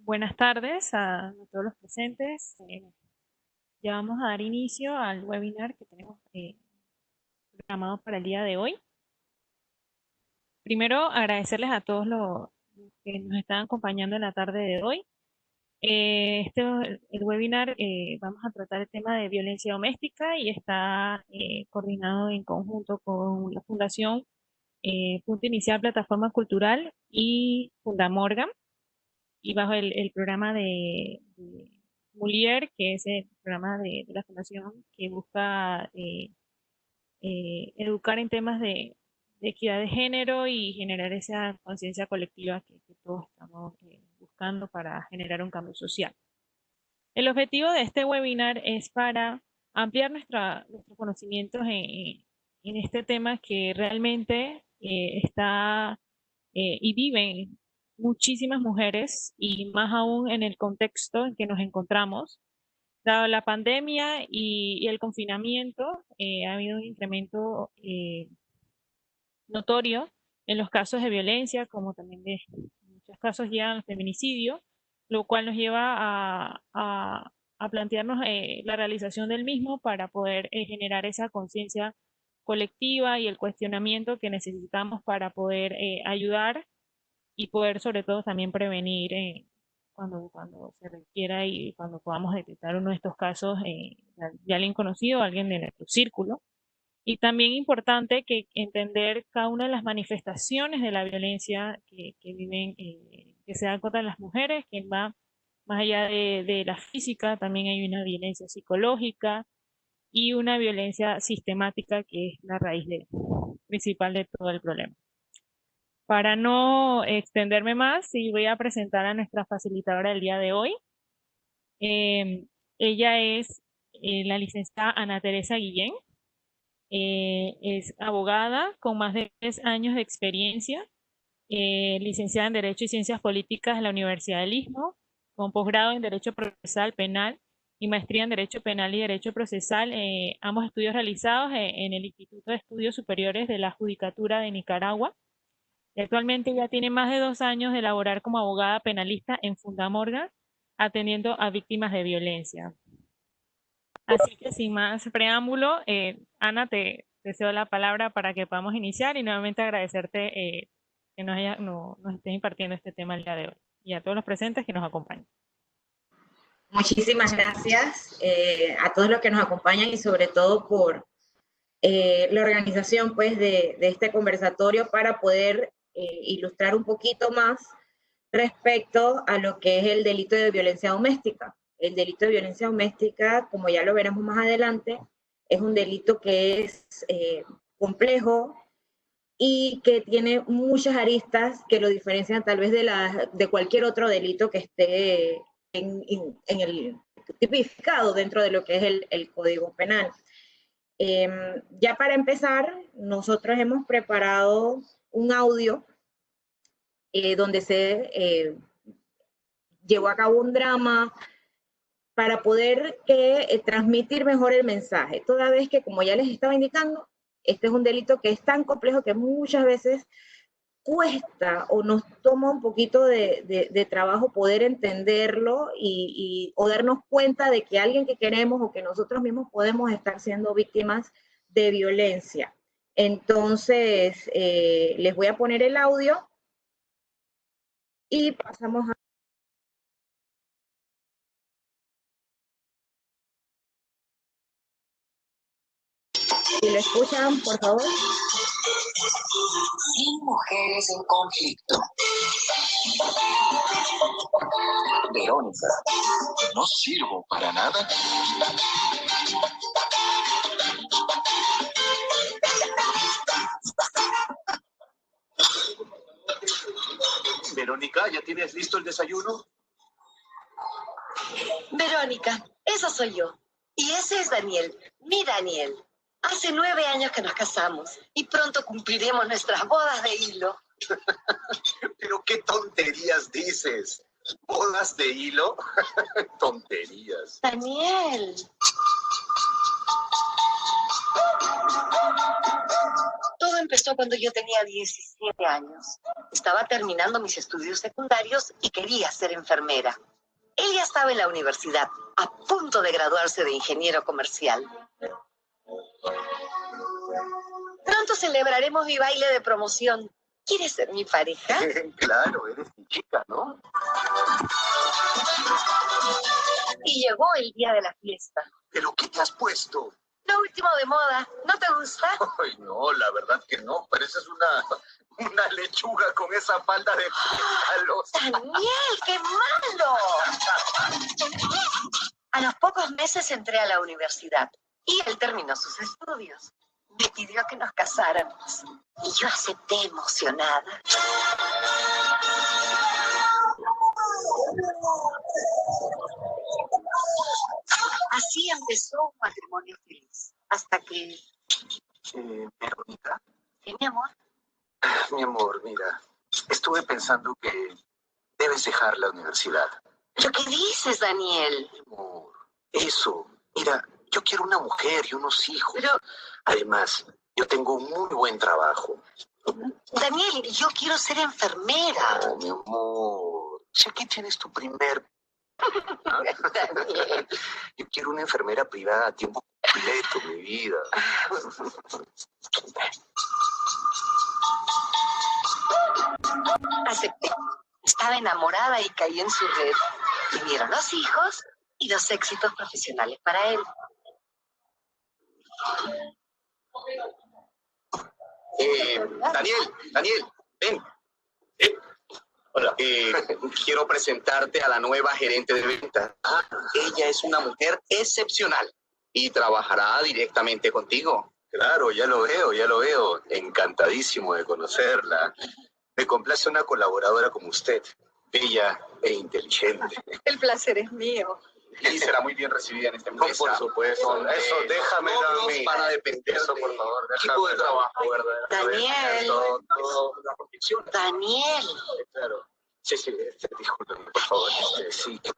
Buenas tardes a todos los presentes. Ya vamos a dar inicio al webinar que tenemos programado para el día de hoy. Primero, agradecerles a todos los que nos están acompañando en la tarde de hoy. El webinar vamos a tratar el tema de violencia doméstica y está coordinado en conjunto con la Fundación Punto Inicial Plataforma Cultural y Fundamorgan, y bajo el programa de Mulier, que es el programa de la Fundación que busca educar en temas de equidad de género y generar esa conciencia colectiva que todos estamos buscando para generar un cambio social. El objetivo de este webinar es para ampliar nuestros conocimientos en este tema que realmente está y viven muchísimas mujeres, y más aún en el contexto en que nos encontramos. Dado la pandemia y el confinamiento, ha habido un incremento notorio en los casos de violencia, como también en muchos casos llegan al feminicidio, lo cual nos lleva a plantearnos la realización del mismo para poder generar esa conciencia colectiva y el cuestionamiento que necesitamos para poder ayudar y poder sobre todo también prevenir cuando se requiera y cuando podamos detectar uno de estos casos de alguien conocido, alguien de nuestro círculo. Y también importante que entender cada una de las manifestaciones de la violencia que viven, que se dan contra las mujeres, que va más allá de la física. También hay una violencia psicológica y una violencia sistemática, que es la raíz principal de todo el problema. Para no extenderme más, sí voy a presentar a nuestra facilitadora del día de hoy. Ella es la licenciada Ana Teresa Guillén. Es abogada con más de 10 años de experiencia, licenciada en Derecho y Ciencias Políticas de la Universidad del Istmo, con posgrado en Derecho Procesal Penal y maestría en Derecho Penal y Derecho Procesal, ambos estudios realizados en el Instituto de Estudios Superiores de la Judicatura de Nicaragua. Y actualmente ya tiene más de 2 años de laborar como abogada penalista en Fundamorgan, atendiendo a víctimas de violencia. Así que sin más preámbulo, Ana, te cedo la palabra para que podamos iniciar, y nuevamente agradecerte que nos estés impartiendo este tema el día de hoy, y a todos los presentes que nos acompañan. Muchísimas gracias a todos los que nos acompañan y sobre todo por la organización pues, de este conversatorio para poder ilustrar un poquito más respecto a lo que es el delito de violencia doméstica. El delito de violencia doméstica, como ya lo veremos más adelante, es un delito que es complejo y que tiene muchas aristas que lo diferencian tal vez de cualquier otro delito que esté en el tipificado dentro de lo que es el Código Penal. Ya para empezar, nosotros hemos preparado un audio donde se llevó a cabo un drama para poder transmitir mejor el mensaje, toda vez que, como ya les estaba indicando, este es un delito que es tan complejo que muchas veces cuesta o nos toma un poquito de trabajo poder entenderlo o darnos cuenta de que alguien que queremos o que nosotros mismos podemos estar siendo víctimas de violencia. Entonces, les voy a poner el audio y pasamos a... Si lo escuchan, por favor. 100 mujeres en conflicto. Verónica, ¿no sirvo para nada? Verónica, ¿ya tienes listo el desayuno? Verónica, esa soy yo. Y ese es Daniel, mi Daniel. Hace 9 años que nos casamos y pronto cumpliremos nuestras bodas de hilo. Pero qué tonterías dices. ¿Bodas de hilo? Tonterías. Daniel. Todo empezó cuando yo tenía 17 años. Estaba terminando mis estudios secundarios y quería ser enfermera. Él ya estaba en la universidad, a punto de graduarse de ingeniero comercial. Pronto celebraremos mi baile de promoción. ¿Quieres ser mi pareja? Claro, eres mi chica, ¿no? Y llegó el día de la fiesta. ¿Pero qué te has puesto? Lo último de moda. ¿No te gusta? Ay, no, la verdad que no. Pareces una lechuga con esa falda de pétalos. ¡Daniel, qué malo! A los pocos meses entré a la universidad y él terminó sus estudios. Me pidió que nos casáramos y yo acepté emocionada. Así empezó un matrimonio feliz, hasta que... Verónica, ¿Sí, mi amor? mi amor, mira, estuve pensando que debes dejar la universidad. ¿Pero qué dices, Daniel? Amor, eso, mira, yo quiero una mujer y unos hijos. Pero, Además, yo tengo un muy buen trabajo. Daniel, yo quiero ser enfermera. Oh, mi amor, si aquí tienes tu primer... Daniel. Yo quiero una enfermera privada a tiempo completo, mi vida. Acepté. Estaba enamorada y caí en su red. Vinieron los hijos y los éxitos profesionales para él. Daniel, ven. Hola. Quiero presentarte a la nueva gerente de ventas. Ella es una mujer excepcional y trabajará directamente contigo. Claro, ya lo veo. Encantadísimo de conocerla. Me complace una colaboradora como usted, bella e inteligente. El placer es mío. Y será muy bien recibida en esta empresa. Por supuesto. Eso, déjamelo a Todos mí. van a depender Eso, por favor, equipo de déjamelo. trabajo, ¿verdad? Daniel. Todo la protección. Daniel. Claro. Sí, discúlpeme, por favor. Sí, ¿qué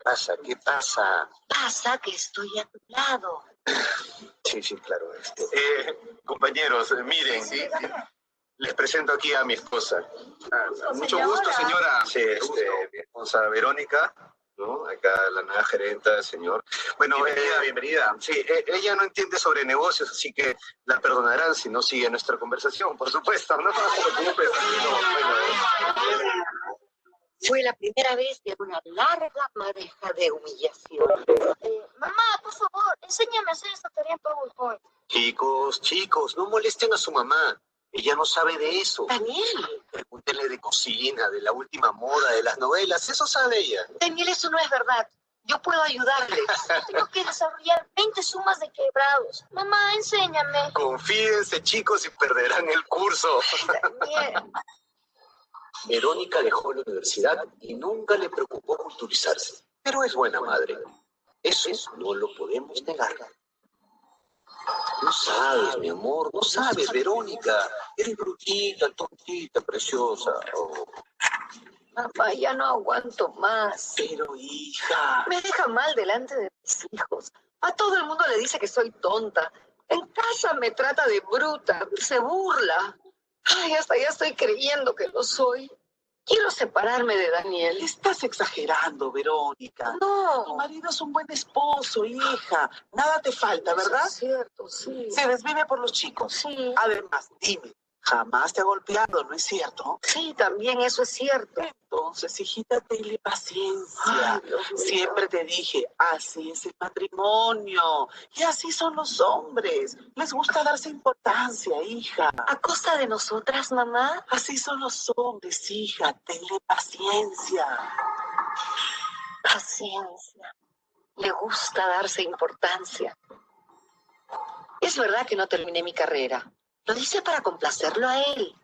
pasa? Pasa que estoy a tu lado. Sí, claro. Compañeros, miren, les presento aquí a mi esposa. Mucho gusto, señora. Sí, mi esposa Verónica, ¿no? Acá la nueva gerenta, señor. Bueno, Bienvenida. sí, ella no entiende sobre negocios, así que la perdonarán si no sigue nuestra conversación, por supuesto, ¿no? No se preocupe. Fue la primera vez de una larga madeja de humillación. Mamá, por favor, enséñame a hacer esta tarea en PowerPoint. Chicos, no molesten a su mamá. Ella no sabe de eso. Daniel. Pregúntenle de cocina, de la última moda, de las novelas. Eso sabe ella. Daniel, eso no es verdad. Yo puedo ayudarles. Tengo que desarrollar 20 sumas de quebrados. Mamá, enséñame. Confídense, chicos, y perderán el curso. Daniel. Verónica dejó la universidad y nunca le preocupó culturizarse. Pero es buena madre. Eso no lo podemos negar. No sabes, mi amor, no sabes, Verónica. Eres brutita, tontita, preciosa. Oh. Mamá, ya no aguanto más. Pero, hija... Me deja mal delante de mis hijos. A todo el mundo le dice que soy tonta. En casa me trata de bruta, se burla. Ay, hasta ya estoy creyendo que lo soy. Quiero separarme de Daniel. Estás exagerando, Verónica. Tu No. marido es un buen esposo, hija. Nada te falta, ¿verdad? Es cierto, sí. Se desvive por los chicos. Sí. Además, dime, jamás te ha golpeado, ¿no es cierto? Sí, también eso es cierto. Entonces, hijita, tenle paciencia. Ay, Dios mío. Siempre te dije, así es el matrimonio. Y así son los hombres. Les gusta darse importancia, hija. ¿A costa de nosotras, mamá? Así son los hombres, hija. Tenle paciencia. Paciencia. Le gusta darse importancia. Es verdad que no terminé mi carrera. Lo hice para complacerlo a él.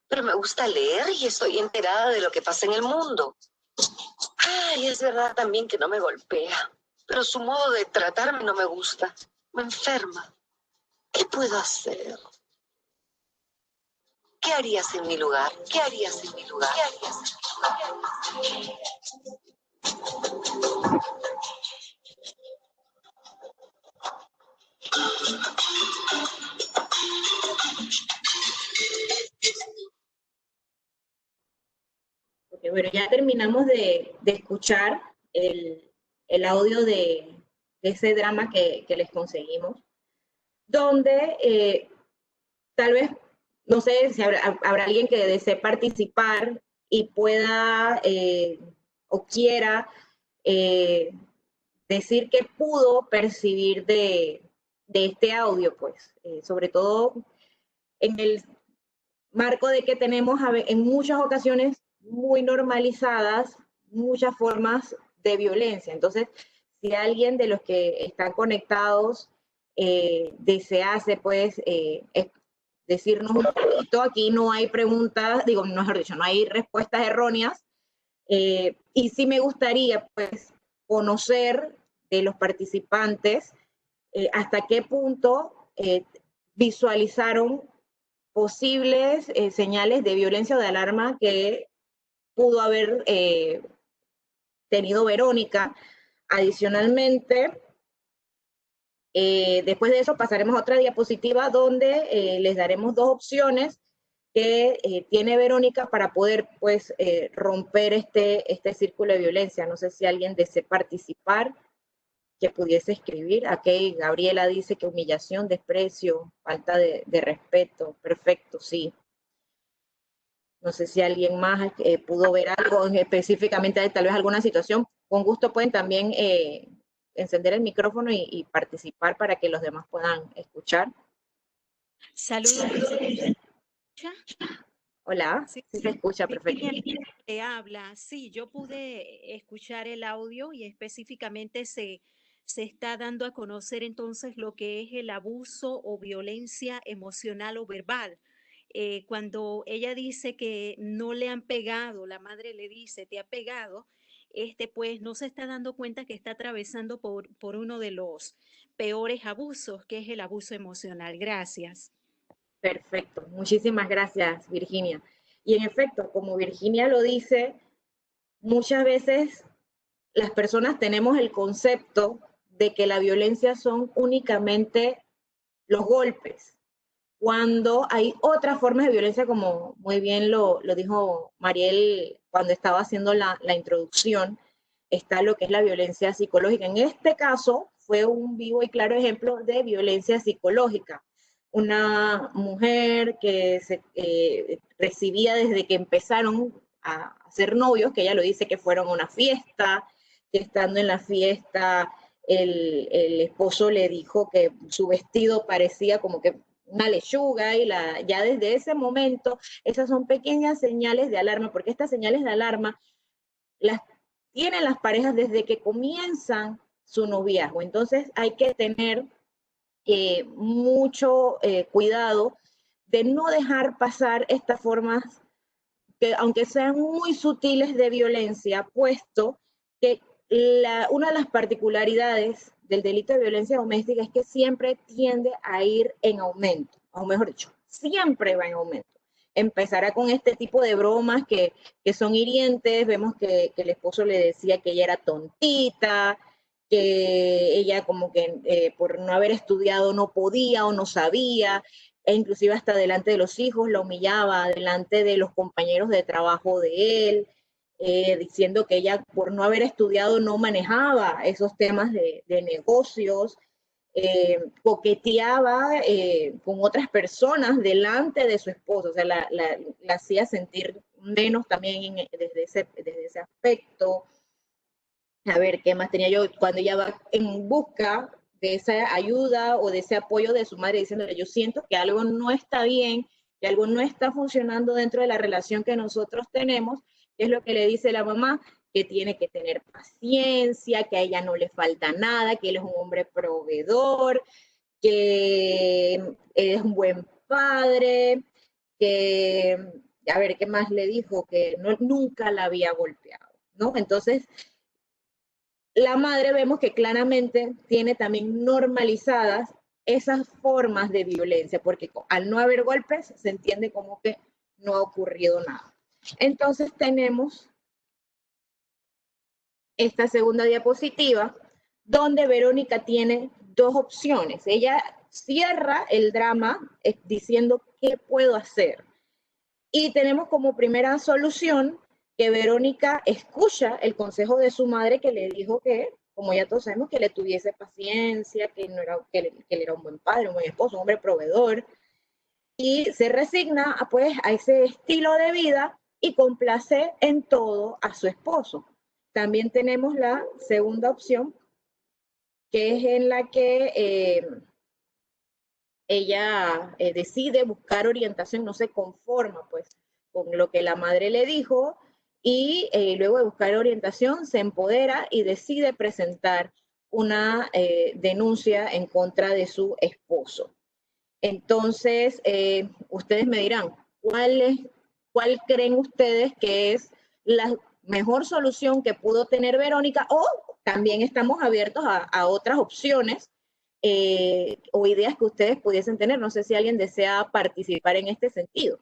Pero me gusta leer y estoy enterada de lo que pasa en el mundo. Ay, es verdad también que no me golpea. Pero su modo de tratarme no me gusta. Me enferma. ¿Qué puedo hacer? ¿Qué harías en mi lugar? ¿Qué harías en mi lugar? ¿Qué harías en mi lugar? Bueno, ya terminamos de escuchar el audio de ese drama que les conseguimos, donde tal vez, no sé si habrá alguien que desee participar y pueda o quiera decir qué pudo percibir de este audio, pues, sobre todo en el marco de que tenemos en muchas ocasiones muy normalizadas muchas formas de violencia. Entonces, si alguien de los que están conectados desease, pues, decirnos un poquito, aquí no hay preguntas, digo, mejor dicho, no hay respuestas erróneas, y sí me gustaría, pues, conocer de los participantes hasta qué punto visualizaron posibles señales de violencia o de alarma que pudo haber tenido Verónica. Adicionalmente, después de eso pasaremos a otra diapositiva donde les daremos dos opciones que tiene Verónica para poder, pues, romper este círculo de violencia. No sé si alguien desea participar, que pudiese escribir. Aquí Gabriela dice que humillación, desprecio, falta de respeto. Perfecto, sí. No sé si alguien más pudo ver algo específicamente, tal vez alguna situación. Con gusto pueden también encender el micrófono y participar para que los demás puedan escuchar. Saludos. Hola, sí se escucha perfecto. Te habla. Sí, yo pude escuchar el audio y específicamente se está dando a conocer entonces lo que es el abuso o violencia emocional o verbal. Cuando ella dice que no le han pegado, la madre le dice, te ha pegado, pues no se está dando cuenta que está atravesando por uno de los peores abusos, que es el abuso emocional. Gracias. Perfecto, muchísimas gracias, Virginia. Y en efecto, como Virginia lo dice, muchas veces las personas tenemos el concepto de que la violencia son únicamente los golpes, cuando hay otras formas de violencia, como muy bien lo dijo Mariel cuando estaba haciendo la introducción, está lo que es la violencia psicológica. En este caso fue un vivo y claro ejemplo de violencia psicológica. Una mujer que recibía desde que empezaron a ser novios, que ella lo dice que fueron a una fiesta, que estando en la fiesta el esposo le dijo que su vestido parecía como que una lechuga y ya desde ese momento, esas son pequeñas señales de alarma, porque estas señales de alarma las tienen las parejas desde que comienzan su noviazgo. Entonces hay que tener mucho cuidado de no dejar pasar estas formas que, aunque sean muy sutiles de violencia, puesto que una de las particularidades del delito de violencia doméstica es que siempre tiende a ir en aumento, o mejor dicho, siempre va en aumento. Empezará con este tipo de bromas que son hirientes. Vemos que el esposo le decía que ella era tontita, que ella como que por no haber estudiado no podía o no sabía, e inclusive hasta delante de los hijos la humillaba, delante de los compañeros de trabajo de él, diciendo que ella por no haber estudiado no manejaba esos temas de negocios, coqueteaba con otras personas delante de su esposo, o sea, la hacía sentir menos también desde ese aspecto. A ver, ¿qué más tenía yo? Cuando ella va en busca de esa ayuda o de ese apoyo de su madre, diciéndole, yo siento que algo no está bien, que algo no está funcionando dentro de la relación que nosotros tenemos, es lo que le dice la mamá, que tiene que tener paciencia, que a ella no le falta nada, que él es un hombre proveedor, que es un buen padre, que, a ver, ¿qué más le dijo? Que nunca la había golpeado, ¿no? Entonces, la madre vemos que claramente tiene también normalizadas esas formas de violencia, porque al no haber golpes se entiende como que no ha ocurrido nada. Entonces tenemos esta segunda diapositiva donde Verónica tiene dos opciones. Ella cierra el drama diciendo qué puedo hacer. Y tenemos como primera solución que Verónica escucha el consejo de su madre que le dijo que, como ya todos sabemos, que le tuviese paciencia, que él era un buen padre, un buen esposo, un hombre proveedor, y se resigna pues a ese estilo de vida y complace en todo a su esposo. También tenemos la segunda opción, que es en la que ella decide buscar orientación, no se conforma pues con lo que la madre le dijo, y luego de buscar orientación se empodera y decide presentar una denuncia en contra de su esposo. Entonces, ustedes me dirán, ¿cuál creen ustedes que es la mejor solución que pudo tener Verónica? O también estamos abiertos a otras opciones o ideas que ustedes pudiesen tener. No sé si alguien desea participar en este sentido.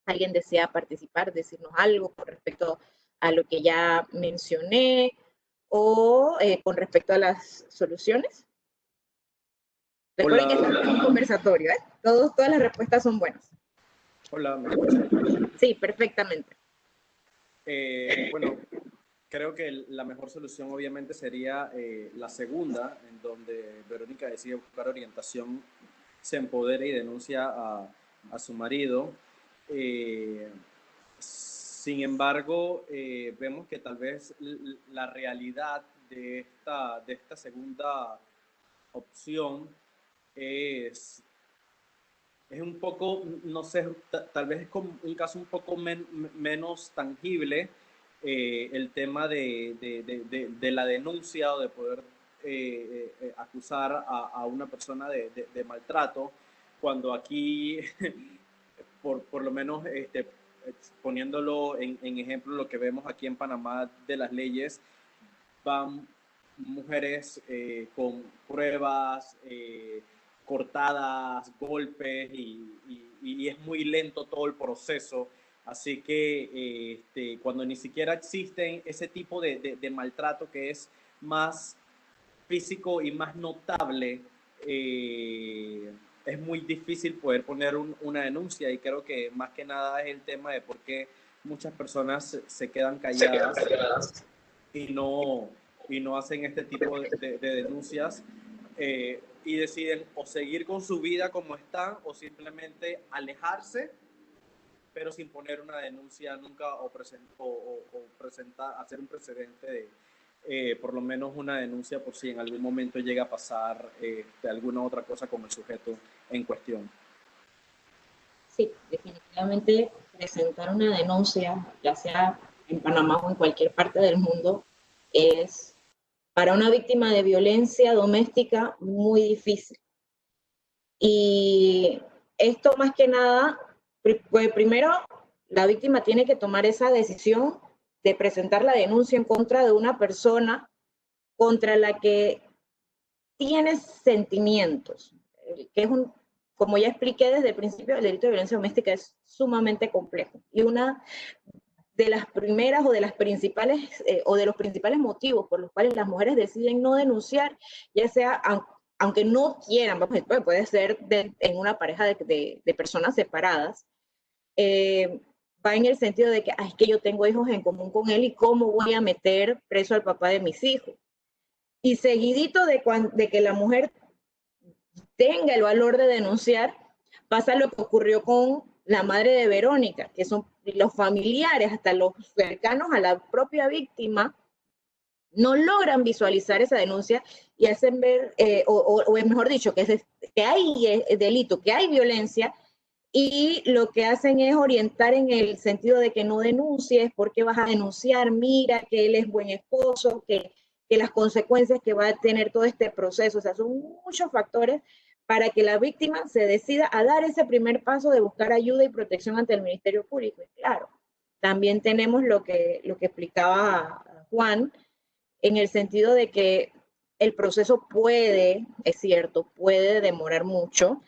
¿Alguien desea participar, decirnos algo con respecto a lo que ya mencioné o con respecto a las soluciones? Recuerden que estamos en un conversatorio, ¿eh? Todas las respuestas son buenas. Hola, ¿me escuchan? Sí, perfectamente. Bueno, creo que la mejor solución obviamente sería la segunda, en donde Verónica decide buscar orientación, se empodera y denuncia a su marido. Sin embargo, vemos que tal vez la realidad de esta segunda opción es un poco, no sé, tal vez es como un caso un poco menos tangible, el tema de la denuncia o de poder acusar a una persona de maltrato, cuando aquí, por lo menos poniéndolo en ejemplo, lo que vemos aquí en Panamá de las leyes, van mujeres con pruebas, cortadas, golpes y es muy lento todo el proceso. Así que cuando ni siquiera existen ese tipo de maltrato que es más físico y más notable, es muy difícil poder poner una denuncia, y creo que más que nada es el tema de por qué muchas personas se quedan calladas y no hacen este tipo de denuncias. Y deciden o seguir con su vida como están o simplemente alejarse, pero sin poner una denuncia nunca o presentar, hacer un precedente de por lo menos una denuncia por si en algún momento llega a pasar alguna otra cosa con el sujeto en cuestión. Sí, definitivamente presentar una denuncia, ya sea en Panamá o en cualquier parte del mundo, es para una víctima de violencia doméstica muy difícil. Y esto más que nada, pues primero la víctima tiene que tomar esa decisión de presentar la denuncia en contra de una persona contra la que tiene sentimientos, que es como ya expliqué desde el principio, el delito de violencia doméstica es sumamente complejo. Y una de las primeras o de las principales o de los principales motivos por los cuales las mujeres deciden no denunciar, ya sea aunque no quieran, puede ser en una pareja de personas separadas, va en el sentido de que es que yo tengo hijos en común con él y cómo voy a meter preso al papá de mis hijos. Y seguidito de que la mujer tenga el valor de denunciar, pasa lo que ocurrió con la madre de Verónica, que son los familiares, hasta los cercanos a la propia víctima, no logran visualizar esa denuncia y hacen ver, o mejor dicho, que hay delito, que hay violencia, y lo que hacen es orientar en el sentido de que no denuncies, porque vas a denunciar, mira que él es buen esposo, que las consecuencias que va a tener todo este proceso, o sea, son muchos factores para que la víctima se decida a dar ese primer paso de buscar ayuda y protección ante el Ministerio Público. Y claro, también tenemos lo que explicaba Juan, en el sentido de que el proceso puede, es cierto, puede demorar mucho.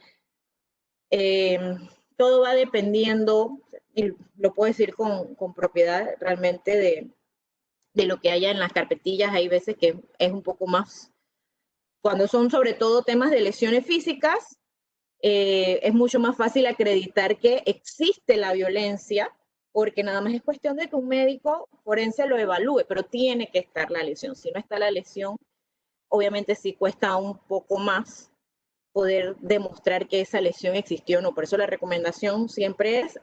Todo va dependiendo, y lo puedo decir con propiedad realmente de lo que haya en las carpetillas. Hay veces que es un poco más, cuando son sobre todo temas de lesiones físicas, es mucho más fácil acreditar que existe la violencia porque nada más es cuestión de que un médico forense lo evalúe, pero tiene que estar la lesión. Si no está la lesión, obviamente sí cuesta un poco más poder demostrar que esa lesión existió o no. Por eso la recomendación siempre es,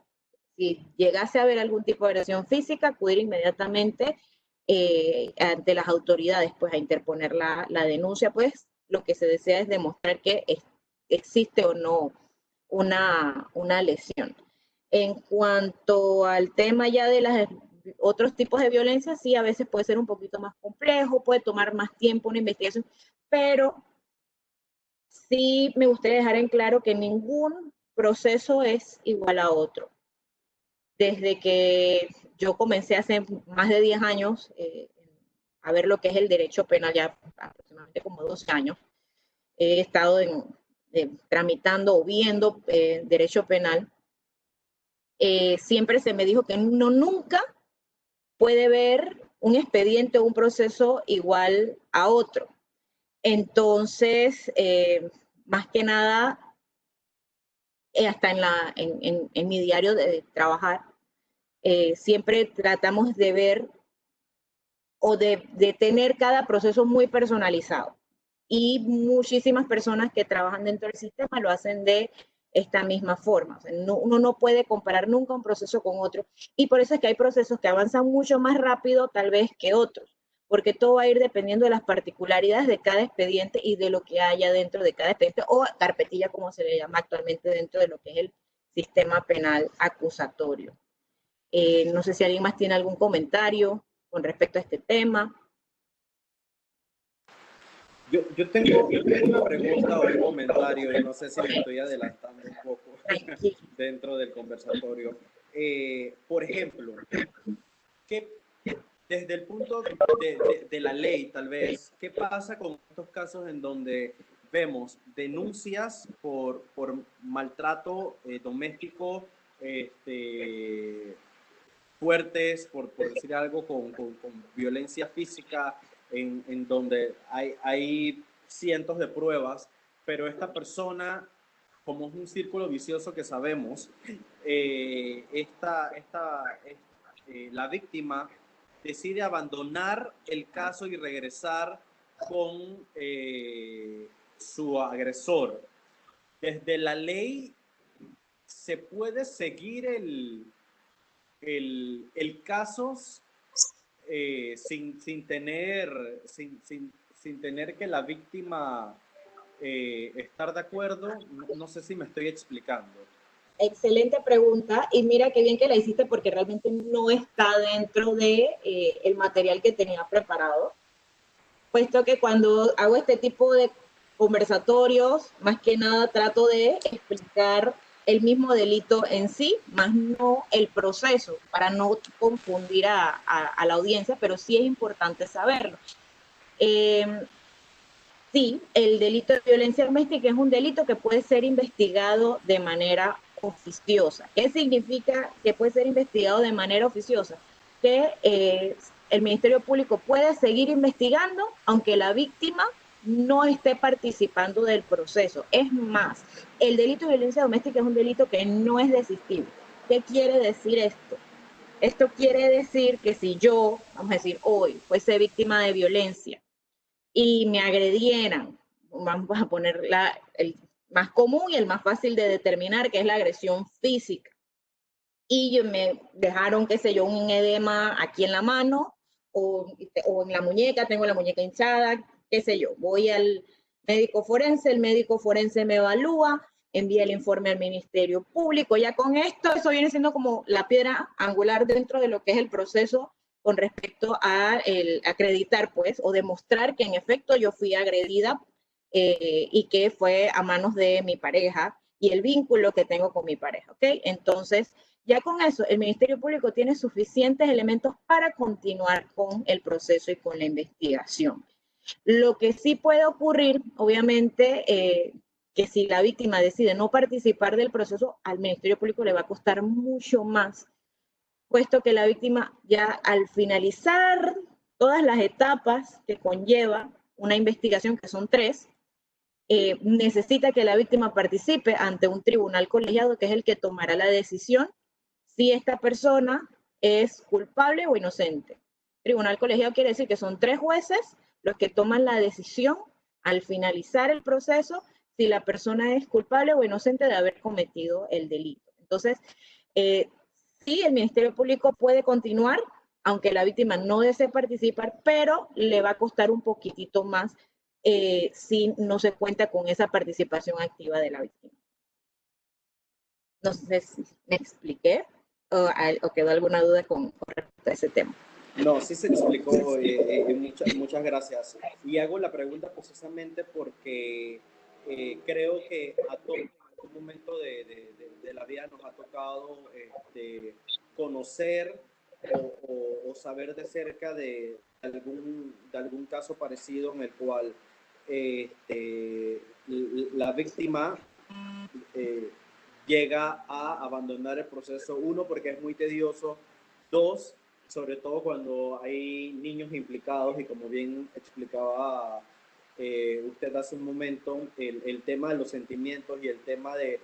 si llegase a haber algún tipo de agresión física, acudir inmediatamente ante las autoridades, pues a interponer la denuncia, pues lo que se desea es demostrar que existe o no una lesión. En cuanto al tema ya de los otros tipos de violencia, sí, a veces puede ser un poquito más complejo, puede tomar más tiempo una investigación, pero sí me gustaría dejar en claro que ningún proceso es igual a otro. Desde que yo comencé hace más de 10 años a ver lo que es el derecho penal, ya aproximadamente como 12 años, he estado tramitando o viendo derecho penal. Siempre se me dijo que uno nunca puede ver un expediente o un proceso igual a otro. Entonces, más que nada, hasta en mi diario de trabajar, siempre tratamos de ver o de tener cada proceso muy personalizado. Y muchísimas personas que trabajan dentro del sistema lo hacen de esta misma forma. O sea, uno no puede comparar nunca un proceso con otro. Y por eso es que hay procesos que avanzan mucho más rápido tal vez que otros, porque todo va a ir dependiendo de las particularidades de cada expediente y de lo que haya dentro de cada expediente o carpetilla, como se le llama actualmente dentro de lo que es el sistema penal acusatorio. No sé si alguien más tiene algún comentario con respecto a este tema. Yo tengo una pregunta o un comentario, y no sé si me estoy adelantando un poco dentro del conversatorio. Por ejemplo, desde el punto de la ley, tal vez, ¿qué pasa con estos casos en donde vemos denuncias por maltrato doméstico fuertes, por decir algo, con violencia física, en donde hay cientos de pruebas, pero esta persona, como es un círculo vicioso que sabemos, la víctima decide abandonar el caso y regresar con su agresor. Desde la ley, ¿se puede seguir el caso sin tener que la víctima estar de acuerdo? No sé si me estoy explicando. Excelente pregunta, y mira qué bien que la hiciste porque realmente no está dentro de el material que tenía preparado, puesto que cuando hago este tipo de conversatorios, más que nada trato de explicar el mismo delito en sí, más no el proceso, para no confundir a la audiencia, pero sí es importante saberlo. Sí, el delito de violencia doméstica es un delito que puede ser investigado de manera oficiosa. ¿Qué significa que puede ser investigado de manera oficiosa? Que el Ministerio Público puede seguir investigando aunque la víctima no esté participando del proceso. Es más, el delito de violencia doméstica es un delito que no es desistible. ¿Qué quiere decir esto? Esto quiere decir que si yo, vamos a decir, hoy fuese víctima de violencia y me agredieran, vamos a poner el más común y el más fácil de determinar, que es la agresión física, y me dejaron, qué sé yo, un edema aquí en la mano o en la muñeca, tengo la muñeca hinchada, qué sé yo, voy al médico forense, el médico forense me evalúa, envía el informe al Ministerio Público. Ya con esto, eso viene siendo como la piedra angular dentro de lo que es el proceso con respecto a acreditar, pues, o demostrar que en efecto yo fui agredida y que fue a manos de mi pareja y el vínculo que tengo con mi pareja, ¿ok? Entonces, ya con eso, el Ministerio Público tiene suficientes elementos para continuar con el proceso y con la investigación. Lo que sí puede ocurrir, obviamente, que si la víctima decide no participar del proceso, al Ministerio Público le va a costar mucho más, puesto que la víctima ya al finalizar todas las etapas que conlleva una investigación, que son 3, necesita que la víctima participe ante un tribunal colegiado, que es el que tomará la decisión si esta persona es culpable o inocente. Tribunal colegiado quiere decir que son 3 jueces los que toman la decisión al finalizar el proceso si la persona es culpable o inocente de haber cometido el delito. Entonces, sí, el Ministerio Público puede continuar, aunque la víctima no desee participar, pero le va a costar un poquitito más si no se cuenta con esa participación activa de la víctima. No sé si me expliqué o quedó alguna duda con respecto a ese tema. No, sí se explicó, muchas gracias. Y hago la pregunta precisamente porque creo que a todos en algún momento de la vida nos ha tocado conocer o saber de cerca de algún caso parecido en el cual la víctima llega a abandonar el proceso, 1, porque es muy tedioso, 2, sobre todo cuando hay niños implicados y como bien explicaba usted hace un momento, el tema de los sentimientos y el tema de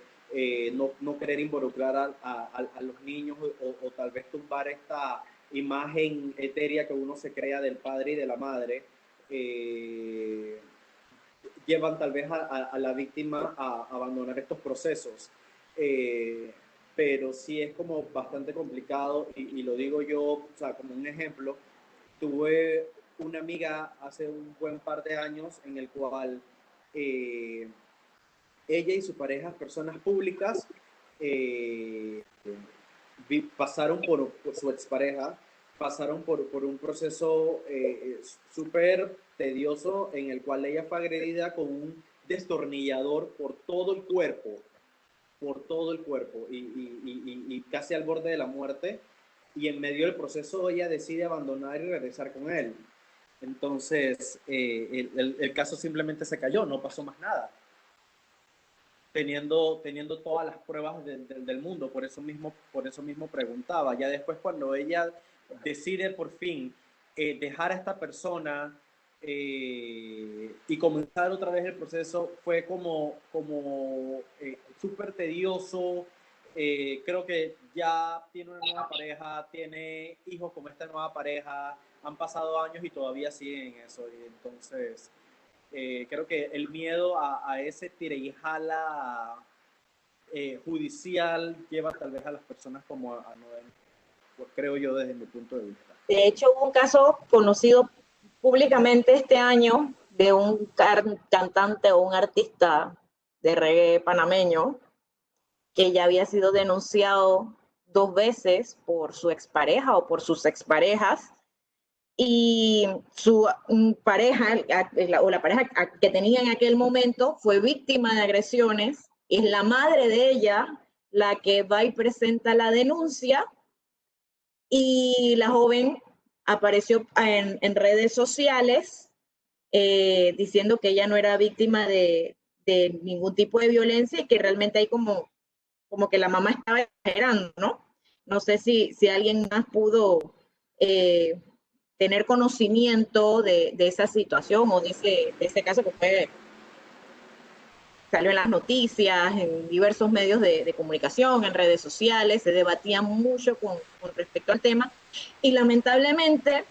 no querer involucrar a los niños o tal vez tumbar esta imagen etérea que uno se crea del padre y de la madre, llevan tal vez a la víctima a abandonar estos procesos. Pero sí es como bastante complicado y lo digo yo, o sea, como un ejemplo, tuve una amiga hace un buen par de años en el cual ella y su pareja, personas públicas, pasaron por su expareja, pasaron por un proceso súper tedioso en el cual ella fue agredida con un destornillador por todo el cuerpo y casi al borde de la muerte, y en medio del proceso ella decide abandonar y regresar con él. Entonces el caso simplemente se cayó, no pasó más nada, teniendo todas las pruebas del mundo. Por eso mismo preguntaba. Ya después, cuando ella decide por fin dejar a esta persona y comenzar otra vez el proceso, fue como súper tedioso. Creo que ya tiene una nueva pareja, tiene hijos con esta nueva pareja, han pasado años y todavía siguen en eso. Y entonces creo que el miedo a ese tira y jala judicial lleva tal vez a las personas como a no, pues creo yo desde mi punto de vista. De hecho, hubo un caso conocido públicamente este año de un cantante o un artista de reggae panameño que ya había sido denunciado 2 veces por su expareja o por sus exparejas, y su pareja o la pareja que tenía en aquel momento fue víctima de agresiones. Es la madre de ella la que va y presenta la denuncia, y la joven apareció en redes sociales diciendo que ella no era víctima de ningún tipo de violencia y que realmente hay como que la mamá estaba exagerando, ¿no? No sé si alguien más pudo tener conocimiento de esa situación o de ese caso que salió en las noticias, en diversos medios de comunicación, en redes sociales, se debatía mucho con respecto al tema, y lamentablemente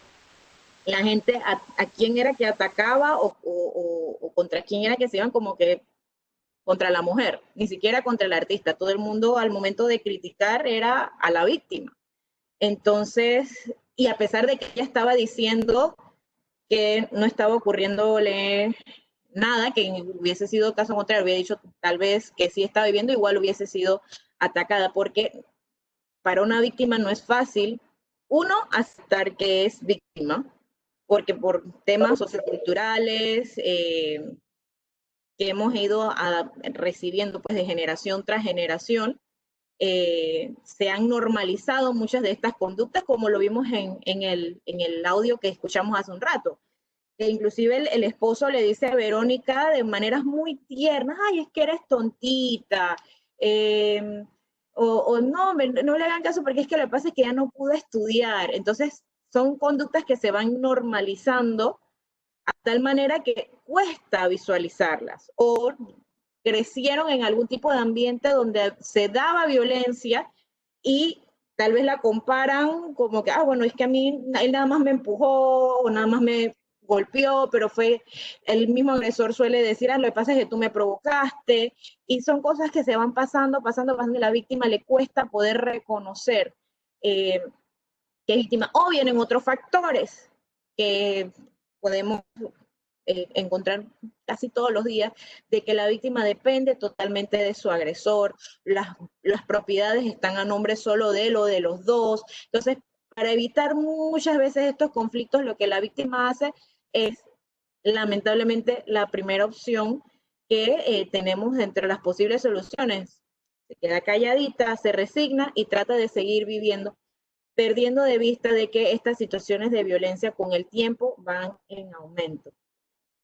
la gente a quién era que atacaba o contra quién era que se iban, como que contra la mujer, ni siquiera contra el artista. Todo el mundo al momento de criticar era a la víctima. Entonces, y a pesar de que ella estaba diciendo que no estaba ocurriéndole nada, que hubiese sido caso contrario, hubiera dicho tal vez que sí estaba viviendo, igual hubiese sido atacada, porque para una víctima no es fácil, uno, aceptar que es víctima, porque por temas socioculturales que hemos ido recibiendo pues de generación tras generación, se han normalizado muchas de estas conductas, como lo vimos en el audio que escuchamos hace un rato. Que inclusive el esposo le dice a Verónica de maneras muy tiernas: ay, es que eres tontita, o no le hagan caso porque es que lo que pasa es que ya no pudo estudiar. Entonces son conductas que se van normalizando a tal manera que cuesta visualizarlas, o crecieron en algún tipo de ambiente donde se daba violencia y tal vez la comparan como que, bueno, es que a mí él nada más me empujó o nada más me golpeó, pero fue el mismo agresor suele decir, lo que pasa es que tú me provocaste, y son cosas que se van pasando, y la víctima le cuesta poder reconocer que es víctima, o vienen otros factores que podemos encontrar casi todos los días, de que la víctima depende totalmente de su agresor, las propiedades están a nombre solo de él o de los dos. Entonces, para evitar muchas veces estos conflictos, lo que la víctima hace es, lamentablemente, la primera opción que tenemos entre las posibles soluciones. Se queda calladita, se resigna y trata de seguir viviendo, perdiendo de vista de que estas situaciones de violencia con el tiempo van en aumento.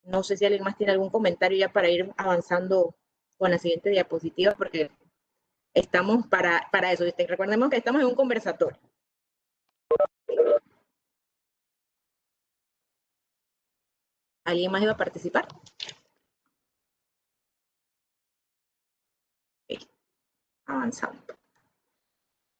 No sé si alguien más tiene algún comentario ya para ir avanzando con la siguiente diapositiva, porque estamos para eso. Recordemos que estamos en un conversatorio. ¿Alguien más iba a participar? Okay. Avanzamos.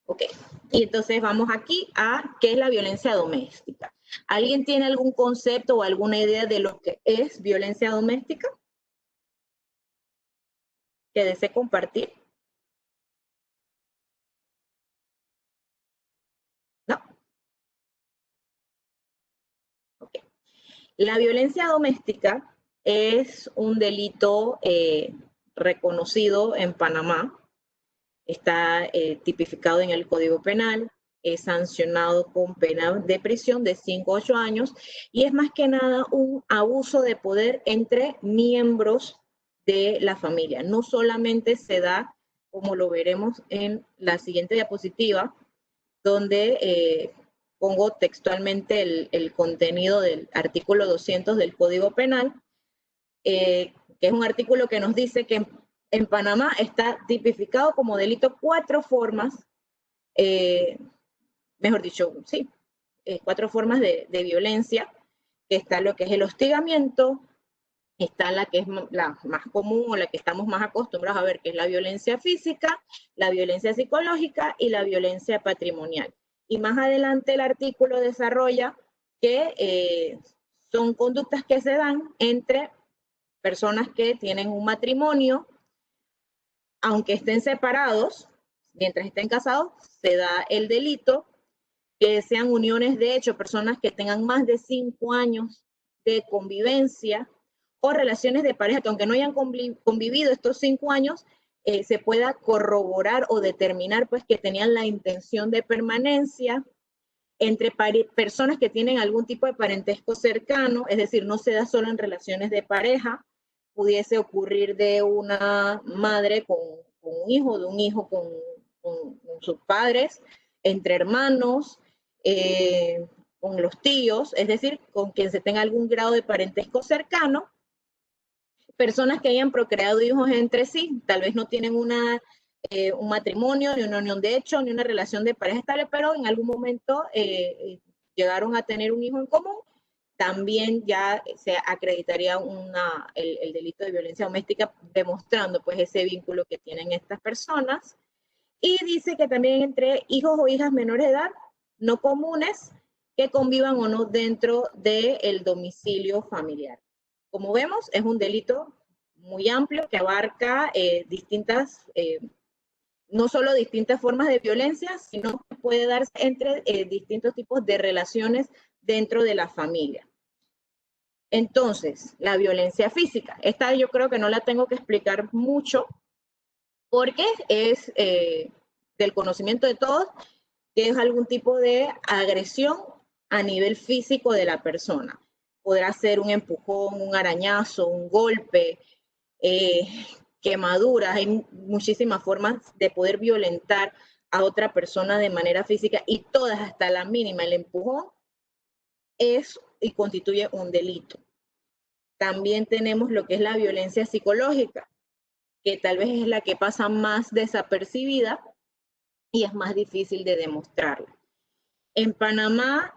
Ok, y entonces vamos aquí a qué es la violencia doméstica. ¿Alguien tiene algún concepto o alguna idea de lo que es violencia doméstica que desee compartir? ¿No? Ok. La violencia doméstica es un delito reconocido en Panamá. Está tipificado en el Código Penal, es sancionado con pena de prisión de 5 a 8 años y es más que nada un abuso de poder entre miembros de la familia. No solamente se da, como lo veremos en la siguiente diapositiva, donde pongo textualmente el contenido del artículo 200 del Código Penal, que es un artículo que nos dice que en Panamá está tipificado como delito 4 formas, mejor dicho, sí, 4 formas de violencia, que está lo que es el hostigamiento, está la que es la más común o la que estamos más acostumbrados a ver, que es la violencia física, la violencia psicológica y la violencia patrimonial. Y más adelante el artículo desarrolla que son conductas que se dan entre personas que tienen un matrimonio, aunque estén separados, mientras estén casados, se da el delito, que sean uniones de hecho, personas que tengan más de 5 años de convivencia, o relaciones de pareja que aunque no hayan convivido estos 5 años, se pueda corroborar o determinar pues que tenían la intención de permanencia entre personas que tienen algún tipo de parentesco cercano, es decir, no se da solo en relaciones de pareja, pudiese ocurrir de una madre con un hijo, de un hijo con sus padres, entre hermanos, con los tíos, es decir, con quien se tenga algún grado de parentesco cercano, personas que hayan procreado hijos entre sí, tal vez no tienen un matrimonio, ni una unión de hecho, ni una relación de pareja estable, pero en algún momento llegaron a tener un hijo en común, también ya se acreditaría el delito de violencia doméstica, demostrando pues ese vínculo que tienen estas personas. Y dice que también entre hijos o hijas menores de edad, no comunes, que convivan o no dentro del domicilio familiar. Como vemos, es un delito muy amplio que abarca distintas, no solo distintas formas de violencia, sino que puede darse entre distintos tipos de relaciones dentro de la familia. Entonces, la violencia física. Esta yo creo que no la tengo que explicar mucho, porque es del conocimiento de todos, que es algún tipo de agresión a nivel físico de la persona. Podrá ser un empujón, un arañazo, un golpe, quemaduras. Hay muchísimas formas de poder violentar a otra persona de manera física y todas, hasta la mínima, el empujón es y constituye un delito. También tenemos lo que es la violencia psicológica, que tal vez es la que pasa más desapercibida y es más difícil de demostrarla. En Panamá,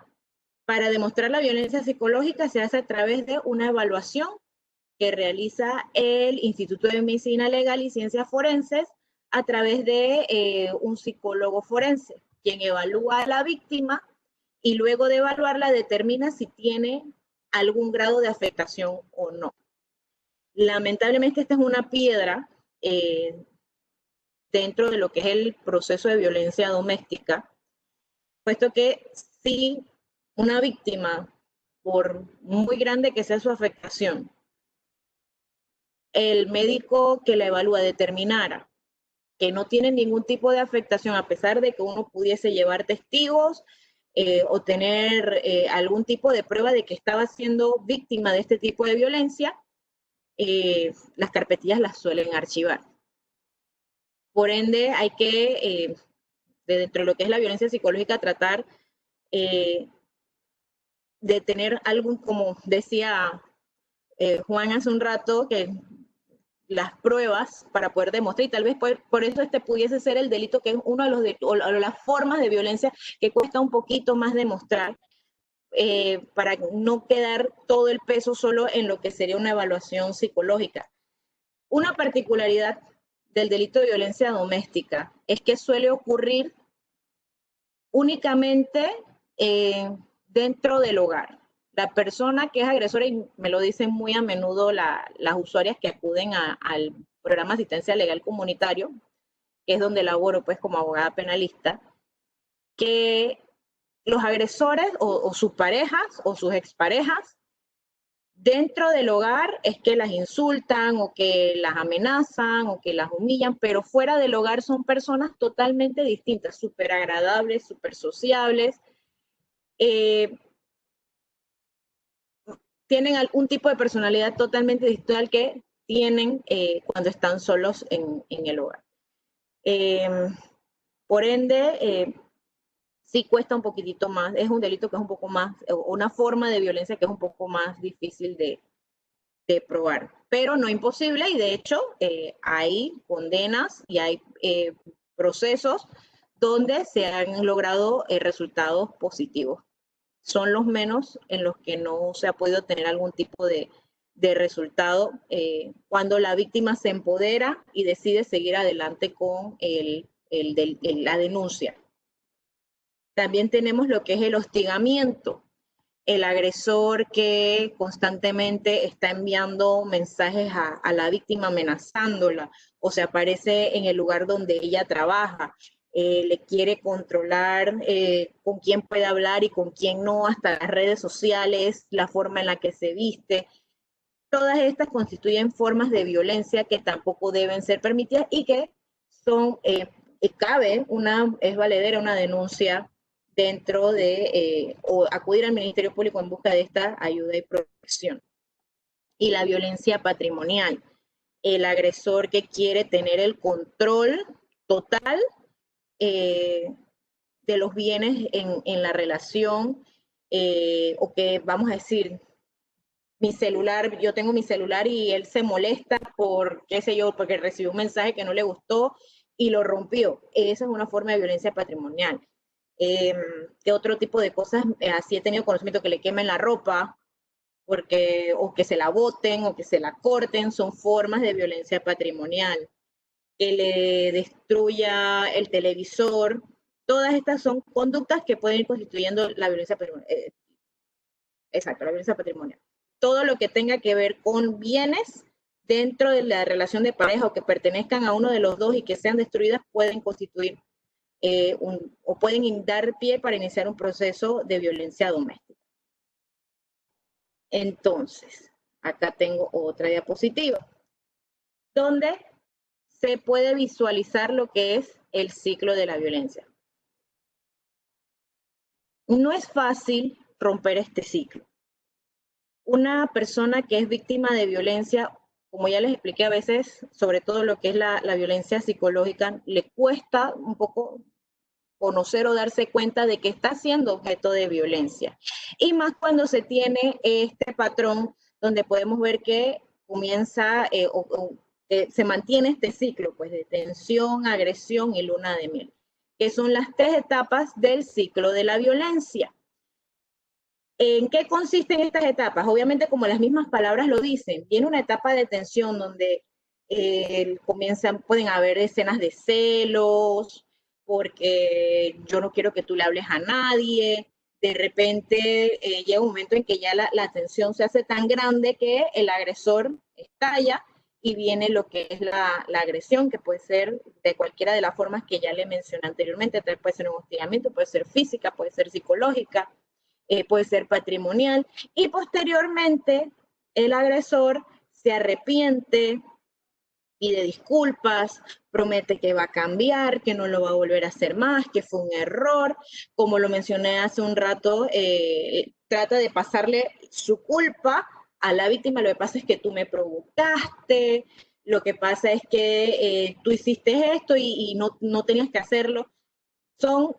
para demostrar la violencia psicológica se hace a través de una evaluación que realiza el Instituto de Medicina Legal y Ciencias Forenses a través de un psicólogo forense. quien evalúa a la víctima y luego de evaluarla determina si tiene algún grado de afectación o no. Lamentablemente esta es una piedra dentro de lo que es el proceso de violencia doméstica, puesto que si una víctima, por muy grande que sea su afectación, el médico que la evalúa determinara que no tiene ningún tipo de afectación, a pesar de que uno pudiese llevar testigos o tener algún tipo de prueba de que estaba siendo víctima de este tipo de violencia, las carpetillas las suelen archivar. Por ende, hay que, dentro de lo que es la violencia psicológica, tratar de tener algo, como decía Juan hace un rato, que las pruebas para poder demostrar, y tal vez por eso este pudiese ser el delito, que es uno de las formas de violencia que cuesta un poquito más demostrar, para no quedar todo el peso solo en lo que sería una evaluación psicológica. Una particularidad del delito de violencia doméstica es que suele ocurrir únicamente dentro del hogar. La persona que es agresora, y me lo dicen muy a menudo las usuarias que acuden al programa de asistencia legal comunitario, que es donde laboro pues como abogada penalista, que los agresores o sus parejas o sus exparejas dentro del hogar es que las insultan o que las amenazan o que las humillan, pero fuera del hogar son personas totalmente distintas, súper agradables, súper sociables, tienen algún tipo de personalidad totalmente distinta al que tienen cuando están solos en el hogar. Por ende, sí cuesta un poquitito más, es un delito que es un poco más, una forma de violencia que es un poco más difícil de probar, pero no imposible, y de hecho hay condenas y hay procesos donde se han logrado resultados positivos. Son los menos en los que no se ha podido tener algún tipo de resultado cuando la víctima se empodera y decide seguir adelante con la denuncia. También tenemos lo que es el hostigamiento, el agresor que constantemente está enviando mensajes a la víctima amenazándola, o se aparece en el lugar donde ella trabaja, le quiere controlar con quién puede hablar y con quién no, hasta las redes sociales, la forma en la que se viste. Todas estas constituyen formas de violencia que tampoco deben ser permitidas y que son, es valedera una denuncia dentro de, o acudir al Ministerio Público en busca de esta ayuda y protección. Y la violencia patrimonial, el agresor que quiere tener el control total de los bienes en la relación, o que vamos a decir, mi celular, yo tengo mi celular y él se molesta por, qué sé yo, porque recibió un mensaje que no le gustó y lo rompió. Esa es una forma de violencia patrimonial. ¿Qué otro tipo de cosas? Así he tenido conocimiento, que le quemen la ropa, o que se la boten, o que se la corten, son formas de violencia patrimonial. Que le destruya el televisor, todas estas son conductas que pueden ir constituyendo la violencia patrimonial. Exacto, la violencia patrimonial. Todo lo que tenga que ver con bienes dentro de la relación de pareja o que pertenezcan a uno de los dos y que sean destruidas pueden constituir o pueden dar pie para iniciar un proceso de violencia doméstica. Entonces, acá tengo otra diapositiva, donde se puede visualizar lo que es el ciclo de la violencia. No es fácil romper este ciclo. Una persona que es víctima de violencia, como ya les expliqué, a veces, sobre todo lo que es la violencia psicológica, le cuesta un poco conocer o darse cuenta de que está siendo objeto de violencia. Y más cuando se tiene este patrón donde podemos ver que comienza se mantiene este ciclo pues, de tensión, agresión y luna de miel, que son las tres etapas del ciclo de la violencia. ¿En qué consisten estas etapas? Obviamente, como las mismas palabras lo dicen, viene una etapa de tensión donde pueden haber escenas de celos, porque yo no quiero que tú le hables a nadie. De repente llega un momento en que ya la tensión se hace tan grande que el agresor estalla y viene lo que es la agresión, que puede ser de cualquiera de las formas que ya le mencioné anteriormente. Puede ser un hostigamiento, puede ser física, puede ser psicológica, puede ser patrimonial, y posteriormente el agresor se arrepiente, pide disculpas, promete que va a cambiar, que no lo va a volver a hacer más, que fue un error. Como lo mencioné hace un rato, trata de pasarle su culpa a la víctima. Lo que pasa es que tú me provocaste, lo que pasa es que tú hiciste esto y no tenías que hacerlo. Son